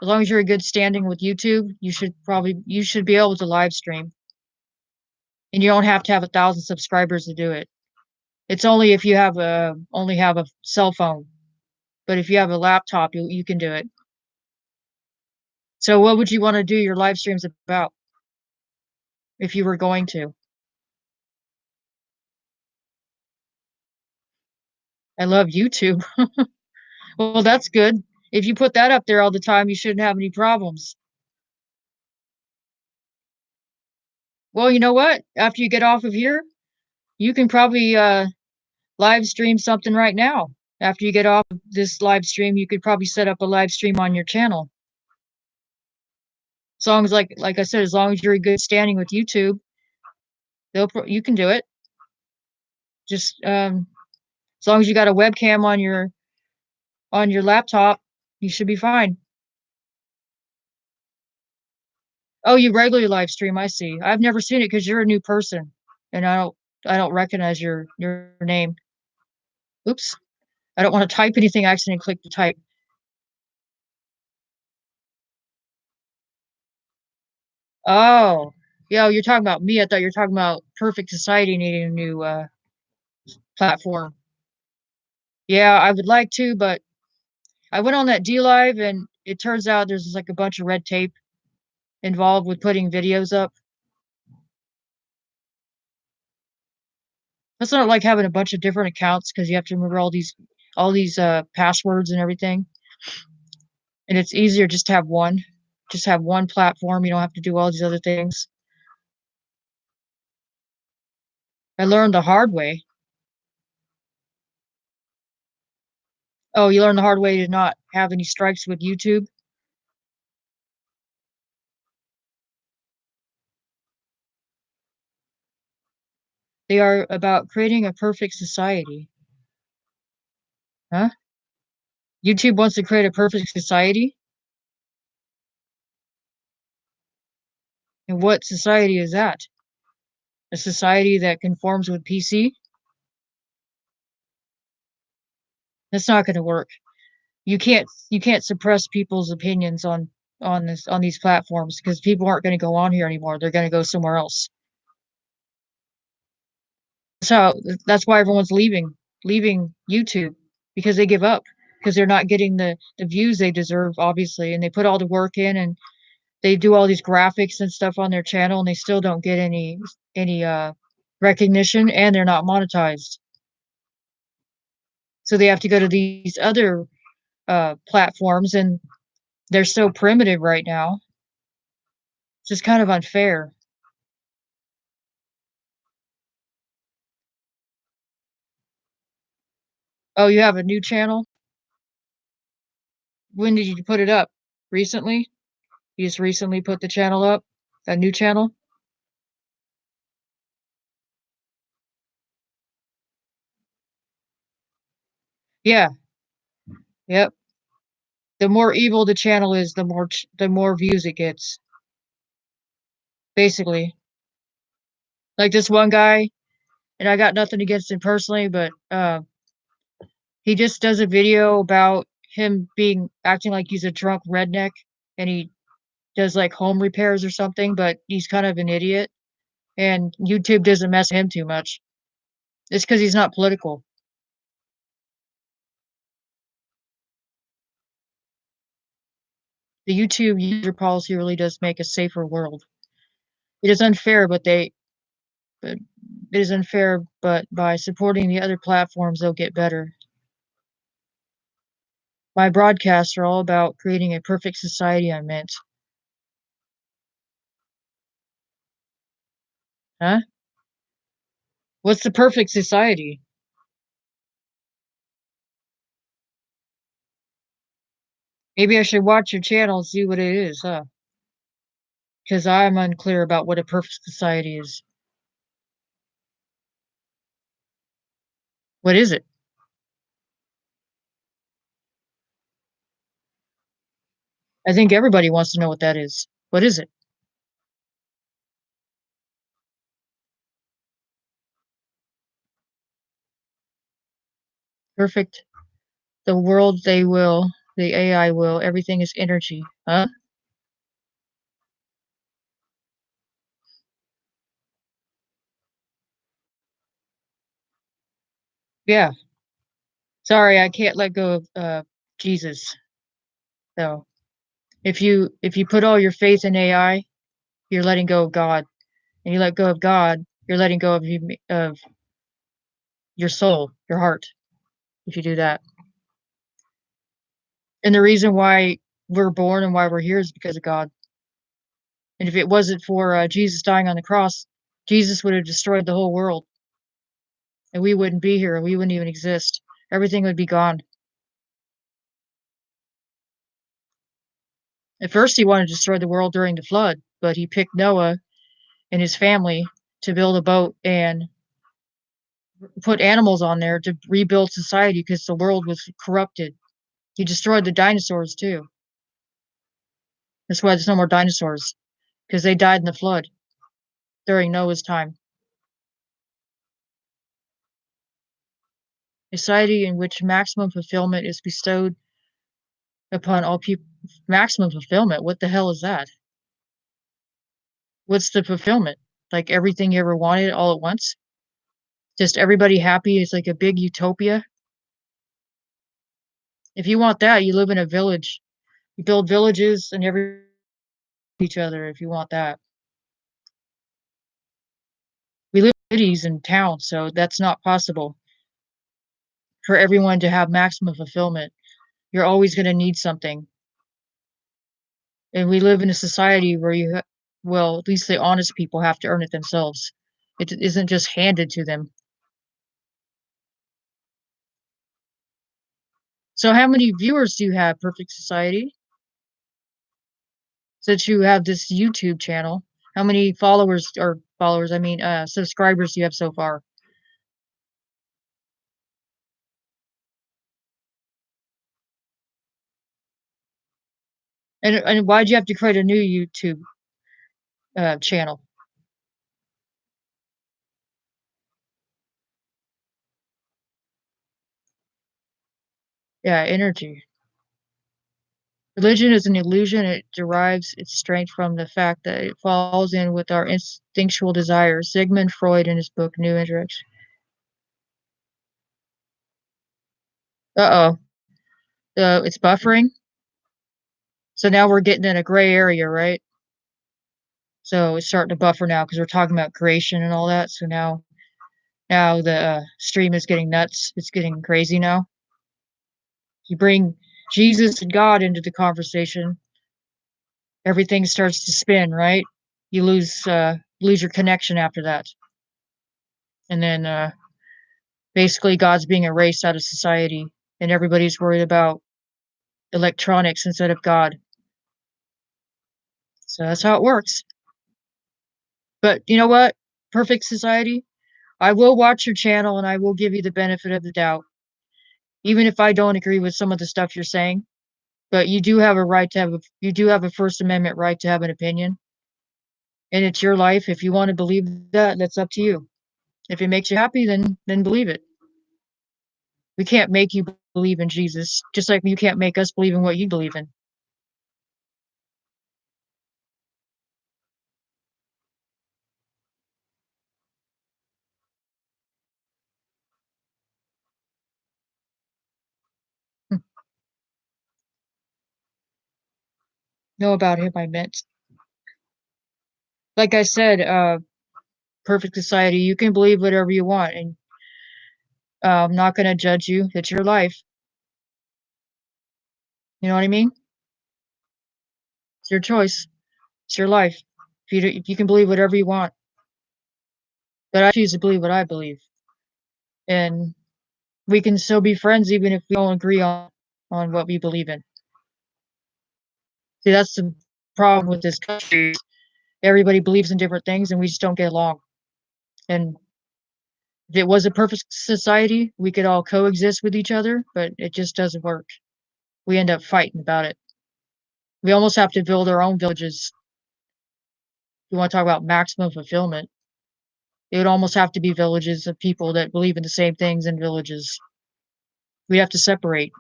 long as you're in good standing with YouTube, you should be able to live stream, and you don't have to have 1,000 subscribers to do it. It's only if you have only have a cell phone, but if you have a laptop, you can do it. So what would you want to do your live streams about if you were going to? I love YouTube. Well, that's good. If you put that up there all the time, you shouldn't have any problems. Well, you know what? After you get off of here, you can probably live stream something right now. After you get off of this live stream, you could probably set up a live stream on your channel. As long as like I said, as long as you're in good standing with YouTube, you can do it. Just as long as you got a webcam on your laptop, you should be fine. Oh, you regularly live stream, I see. I've never seen it because you're a new person, and I don't recognize your name. Oops. I don't wanna type anything, I accidentally clicked to type. Oh. Yeah, you're talking about me, I thought you were talking about Perfect Society needing a new, platform. Yeah, I would like to, but I went on that DLive, and it turns out there's, like, a bunch of red tape involved with putting videos up. That's not like having a bunch of different accounts because you have to remember all these, passwords and everything, and it's easier just to have one. Just have one platform, you don't have to do all these other things. I learned the hard way. Oh, you learned the hard way to not have any strikes with YouTube? They are about creating a perfect society. Huh? YouTube wants to create a perfect society? And what society is that? A society that conforms with PC? That's not gonna work. You can't suppress people's opinions on these platforms because people aren't gonna go on here anymore, they're gonna go somewhere else. So that's why everyone's leaving YouTube because they give up because they're not getting the views they deserve, obviously, and they put all the work in and they do all these graphics and stuff on their channel and they still don't get any recognition and they're not monetized. So they have to go to these other platforms and they're so primitive right now. It's just kind of unfair. Oh, you have a new channel? When did you put it up? Recently? You just recently put the channel up? A new channel? Yeah. Yep. The more evil the channel is, the more views it gets. Basically. Like this one guy, and I got nothing against him personally, but he just does a video about him being acting like he's a drunk redneck, and he does, like, home repairs or something, but he's kind of an idiot, and YouTube doesn't mess with him too much. It's because he's not political. The YouTube user policy really does make a safer world. It is unfair, but it is unfair, but by supporting the other platforms, they'll get better. My broadcasts are all about creating a perfect society, I meant. Huh? What's the perfect society? Maybe I should watch your channel and see what it is, huh? Because I'm unclear about what a perfect society is. What is it? I think everybody wants to know what that is. What is it? Perfect. The world they will, the AI will, everything is energy. Huh? Yeah. Sorry, I can't let go of Jesus. So if you put all your faith in AI, you're letting go of God. And you let go of God, you're letting go of of your soul, your heart, if you do that. And the reason why we're born and why we're here is because of God. And if it wasn't for Jesus dying on the cross, Jesus would have destroyed the whole world, and we wouldn't be here, and we wouldn't even exist. Everything would be gone. At first, he wanted to destroy the world during the flood, but he picked Noah and his family to build a boat and put animals on there to rebuild society because the world was corrupted. He destroyed the dinosaurs too. That's why there's no more dinosaurs, because they died in the flood during Noah's time. A society in which maximum fulfillment is bestowed upon all people. Maximum fulfillment? What the hell is that? What's the fulfillment? Like everything you ever wanted all at once? Just everybody happy? It's like a big utopia? If you want that, you live in a village. You build villages and every each other if you want that. We live in cities and towns, so that's not possible for everyone to have maximum fulfillment. You're always gonna need something. And we live in a society where well, at least the honest people have to earn it themselves. It isn't just handed to them. So how many viewers do you have, Perfect Society? Since you have this YouTube channel, how many I mean, subscribers do you have so far? And why'd you have to create a new YouTube channel? Yeah, energy. Religion is an illusion. It derives its strength from the fact that it falls in with our instinctual desires. Sigmund Freud in his book New Interaction. Uh-oh. It's buffering. So now we're getting in a gray area, right? So it's starting to buffer now because we're talking about creation and all that. So now the stream is getting nuts. It's getting crazy now. You bring Jesus and God into the conversation, everything starts to spin, right? You lose your connection after that. And then basically God's being erased out of society and everybody's worried about electronics instead of God. So that's how it works. But you know what? Perfect society. I will watch your channel and I will give you the benefit of the doubt, even if I don't agree with some of the stuff you're saying. But you do have a right to you do have a First Amendment right to have an opinion, and it's your life. If you want to believe that, that's up to you. If it makes you happy, then believe it. We can't make you believe in Jesus, just like you can't make us believe in what you believe in. Hmm. Know about him, I meant. Like I said, perfect society. You can believe whatever you want, and I'm not gonna judge you. It's your life. You know what I mean? It's your choice. It's your life. If you can believe whatever you want, but I choose to believe what I believe, and we can still be friends even if we don't agree on what we believe in. See, that's the problem with this country. Everybody believes in different things, and we just don't get along. And if it was a perfect society, we could all coexist with each other, but it just doesn't work. We end up fighting about it. We almost have to build our own villages. You want to talk about maximum fulfillment? It would almost have to be villages of people that believe in the same things in villages. We have to separate.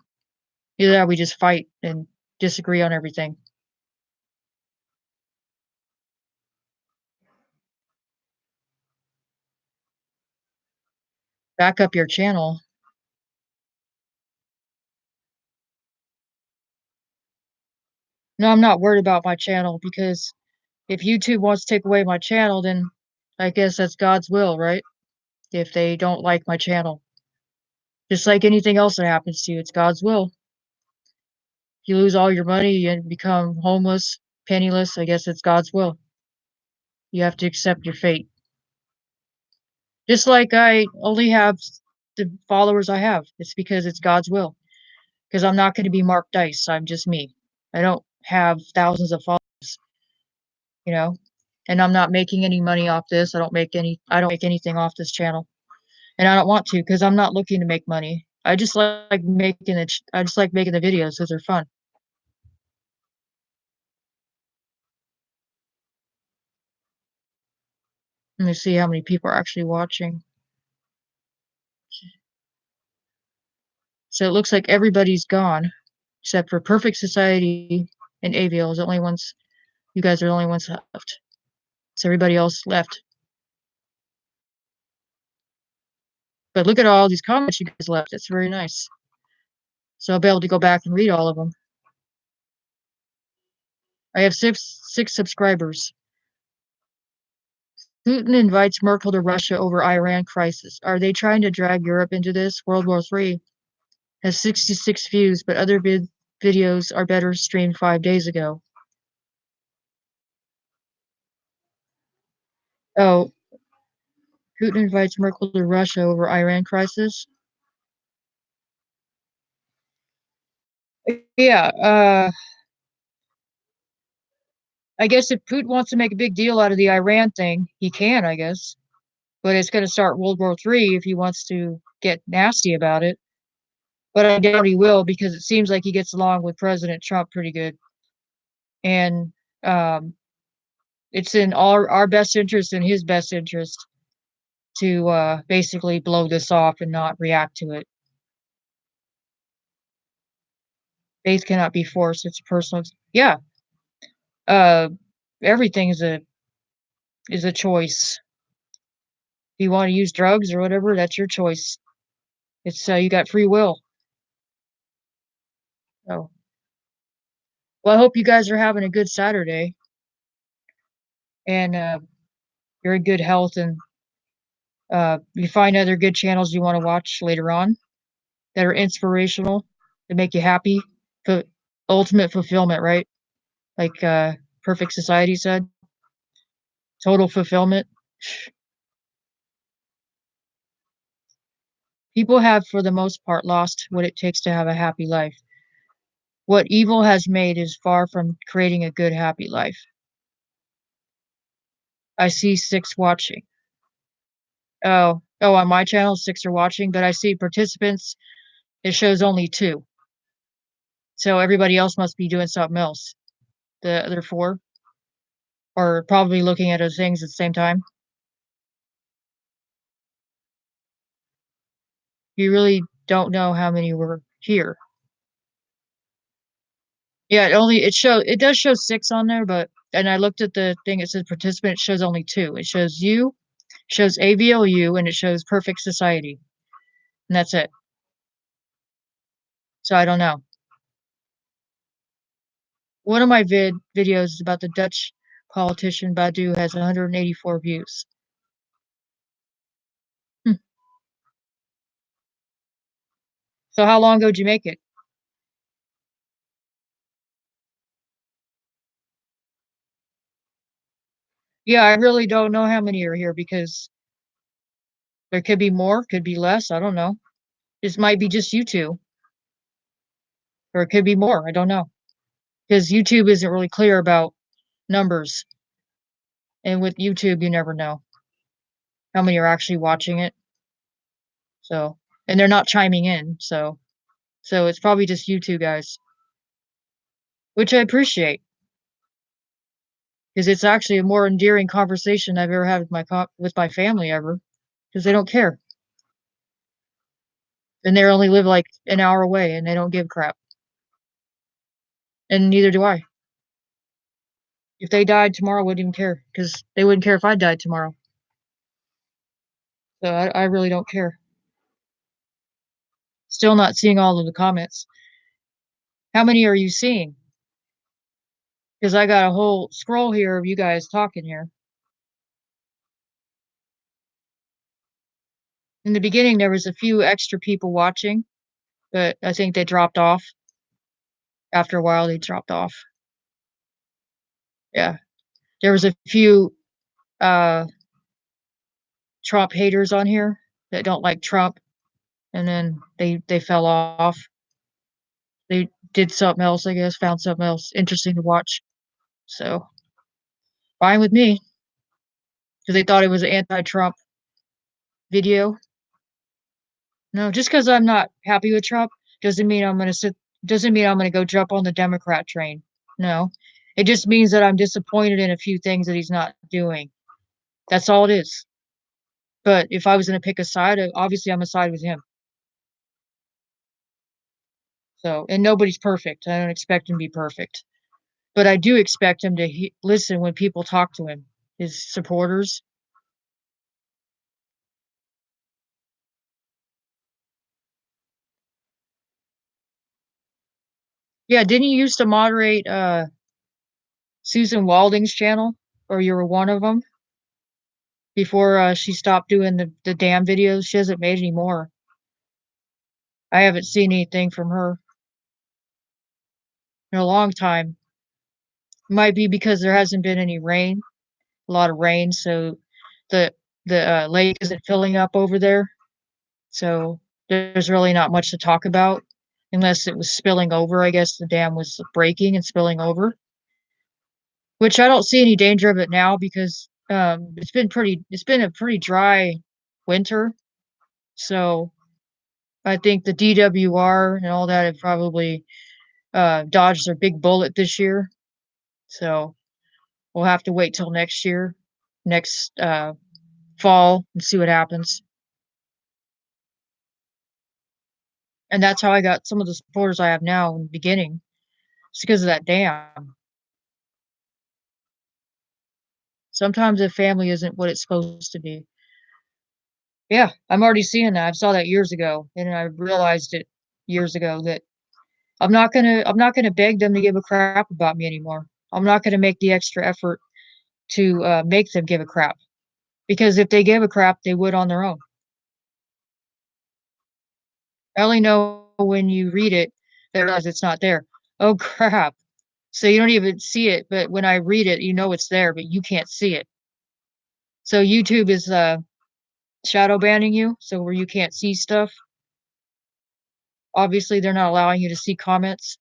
Either that, we just fight and disagree on everything. Back up your channel. No, I'm not worried about my channel because if YouTube wants to take away my channel, then I guess that's God's will, right? If they don't like my channel. Just like anything else that happens to you, it's God's will. If you lose all your money and become homeless, penniless, I guess it's God's will. You have to accept your fate. Just like I only have the followers I have. It's because it's God's will. Because I'm not going to be Mark Dice. I'm just me. I don't have thousands of followers, you know, and I'm not making any money off this. I don't make anything off this channel, and I don't want to because I'm not looking to make money. I just like making the videos because they're fun. Let me see how many people are actually watching. So it looks like everybody's gone except for Perfect Society and Aviel is the only ones. You guys are the only ones left. So everybody else left. But look at all these comments you guys left. It's very nice. So I'll be able to go back and read all of them. I have six subscribers. Putin invites Merkel to Russia over Iran crisis. Are they trying to drag Europe into this? World War III has 66 views, but other videos are better streamed 5 days ago. Oh, Putin invites Merkel to Russia over Iran crisis. Yeah, I guess if Putin wants to make a big deal out of the Iran thing, he can, I guess. But it's going to start World War III if he wants to get nasty about it. But I doubt he will because it seems like he gets along with President Trump pretty good. And um, it's in our best interest and his best interest to basically blow this off and not react to it. Faith cannot be forced. It's a personal. Yeah. Uh, everything is a choice. If you want to use drugs or whatever, that's your choice. It's you got free will. So, well, I hope you guys are having a good Saturday and you're in good health and you find other good channels you want to watch later on that are inspirational, that make you happy, for ultimate fulfillment, right? Like Perfect Society said, total fulfillment. People have, for the most part, lost what it takes to have a happy life. What evil has made is far from creating a good, happy life. I see 6 watching. Oh, on my channel, 6 are watching, but I see participants, it shows only 2. So everybody else must be doing something else. The other 4 are probably looking at other things at the same time. You really don't know how many were here. Yeah, it does show 6 on there, but and I looked at the thing, it says participant, it shows only 2. It shows you, shows AVLU, and it shows Perfect Society. And that's it. So I don't know. One of my videos about the Dutch politician Badu has 184 views. Hmm. So how long ago did you make it? Yeah, I really don't know how many are here because there could be more, could be less. I don't know. This might be just you two, or it could be more. I don't know. because YouTube isn't really clear about numbers. And with YouTube, you never know how many are actually watching it. So, and they're not chiming in. So it's probably just you two guys, which I appreciate because it's actually a more endearing conversation I've ever had with my family ever because they don't care and they only live like an hour away and they don't give crap. And neither do I. If they died tomorrow, I wouldn't even care because they wouldn't care if I died tomorrow. So I really don't care. Still not seeing all of the comments. How many are you seeing? Because I got a whole scroll here of you guys talking here. In the beginning, there was a few extra people watching, but I think they dropped off. After a while, they dropped off. Yeah. There was a few uh Trump haters on here that don't like Trump, and then they fell off. They did something else, I guess, found something else interesting to watch. So fine with me, because they thought it was an anti-Trump video. No, just because I'm not happy with Trump doesn't mean I'm gonna go jump on the Democrat train. No. It just means that I'm disappointed in a few things that he's not doing. That's all it is. But if I was gonna pick a side, obviously I'm a side with him. So, and nobody's perfect. I don't expect him to be perfect. But I do expect him to listen when people talk to him, his supporters. Yeah, didn't you used to moderate Susan Walding's channel, or you were one of them before she stopped doing the damn videos? She hasn't made any more. I haven't seen anything from her in a long time. Might be because there hasn't been any rain, a lot of rain, so the the lake isn't filling up over there. So there's really not much to talk about unless it was spilling over. I guess the dam was breaking and spilling over, which I don't see any danger of it now because it's been a pretty dry winter. So I think the DWR and all that have probably dodged their big bullet this year. So we'll have to wait till next year, next fall, and see what happens. And that's how I got some of the supporters I have now in the beginning. It's because of that dam. Sometimes a family isn't what it's supposed to be. Yeah, I'm already seeing that. I saw that years ago, and I realized it years ago that I'm not gonna beg them to give a crap about me anymore. I'm not gonna make the extra effort to make them give a crap because if they gave a crap, they would on their own. I only know when you read it that I realize it's not there. Oh crap! So you don't even see it, but when I read it, you know it's there, but you can't see it. So YouTube is shadow banning you, so where you can't see stuff. Obviously, they're not allowing you to see comments.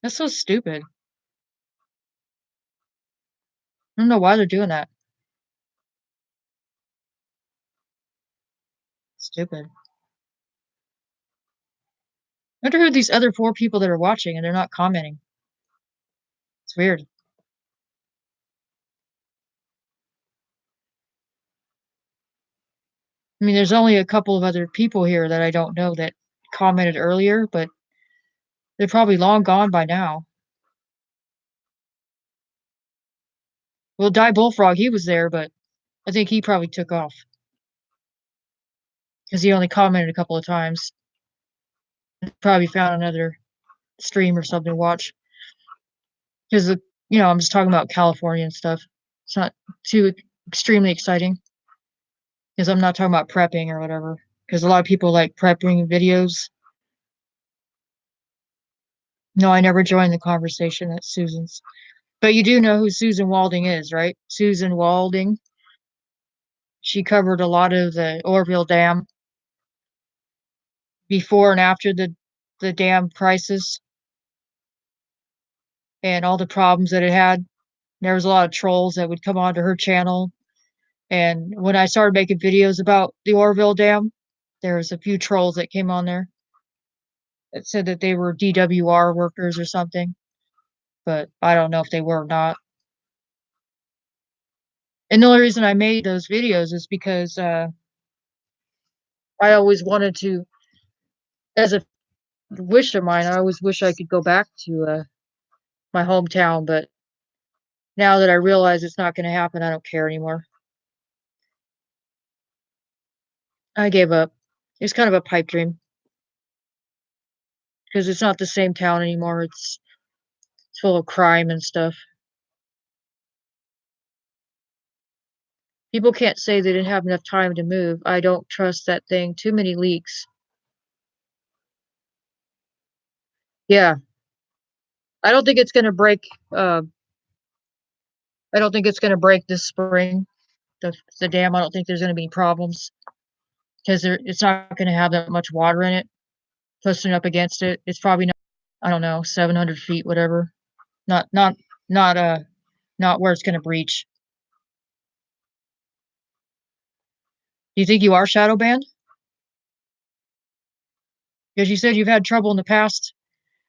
That's so stupid. I don't know why they're doing that. Stupid. I wonder who these other 4 people that are watching and they're not commenting. It's weird. I mean, there's only a couple of other people here that I don't know that commented earlier, but they're probably long gone by now. Well, Die Bullfrog, he was there, but I think he probably took off because he only commented a couple of times. Probably found another stream or something to watch. Because, I'm just talking about California and stuff. It's not too extremely exciting because I'm not talking about prepping or whatever. Because a lot of people like prepping videos. No, I never joined the conversation at Susan's. But you do know who Susan Walding is, right? Susan Walding. She covered a lot of the Oroville Dam before and after the dam crisis and all the problems that it had. There was a lot of trolls that would come onto her channel, and when I started making videos about the Oroville Dam, there was a few trolls that came on there that said that they were DWR workers or something, but I don't know if they were or not. And the only reason I made those videos is because I always wanted to, as a wish of mine, I always wish I could go back to my hometown, but now that I realize it's not going to happen, I don't care anymore. I gave up. It's kind of a pipe dream because it's not the same town anymore. It's full of crime and stuff. People can't say they didn't have enough time to move. I don't trust that thing. Too many leaks. Yeah, I don't think it's going to break. I don't think it's going to break this spring. The dam. I don't think there's going to be problems because it's not going to have that much water in it. Pushing up against it, it's probably not. I don't know, 700 feet, whatever. Not not not not where it's going to breach. Do you think you are shadow banned? Because you said you've had trouble in the past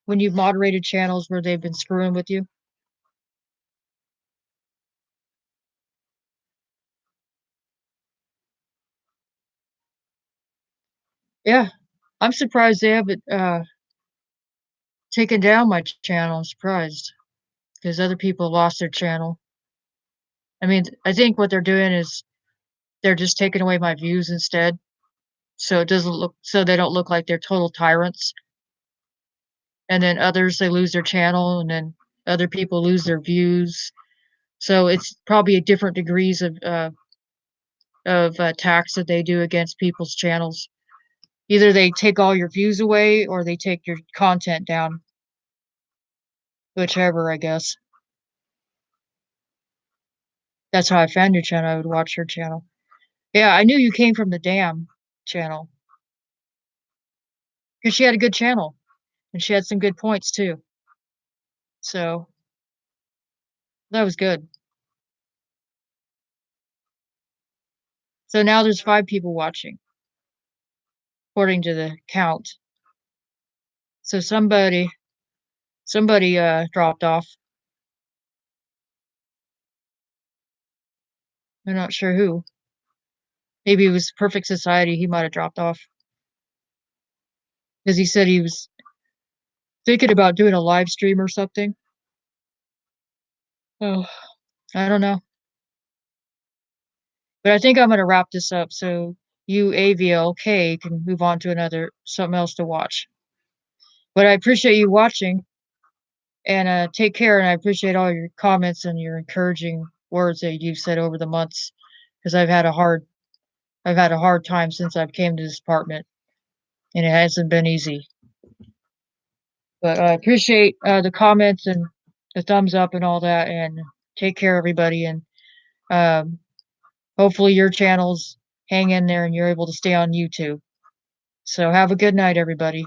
when you've moderated channels where they've been screwing with you. Yeah, I'm surprised they haven't taken down my channel. I'm surprised because other people lost their channel. I mean, I think what they're doing is they're just taking away my views instead, so it doesn't look so they don't look like they're total tyrants. And then others they lose their channel, and then other people lose their views. So it's probably different degrees of attacks that they do against people's channels. Either they take all your views away or they take your content down. Whichever, I guess. That's how I found your channel. I would watch your channel. Yeah, I knew you came from the Dam channel because she had a good channel and she had some good points too. So that was good. So now there's 5 people watching, according to the count. So somebody dropped off. I'm not sure who. Maybe it was Perfect Society. He might have dropped off because he said he was thinking about doing a live stream or something. Oh, I don't know. But I think I'm gonna wrap this up so you AVLK can move on to something else to watch. But I appreciate you watching and take care, and I appreciate all your comments and your encouraging words that you've said over the months because I've had a hard time since I've came to this apartment and it hasn't been easy. But I appreciate the comments and the thumbs up and all that, and take care everybody, and um, hopefully your channels hang in there and you're able to stay on YouTube. So have a good night, everybody.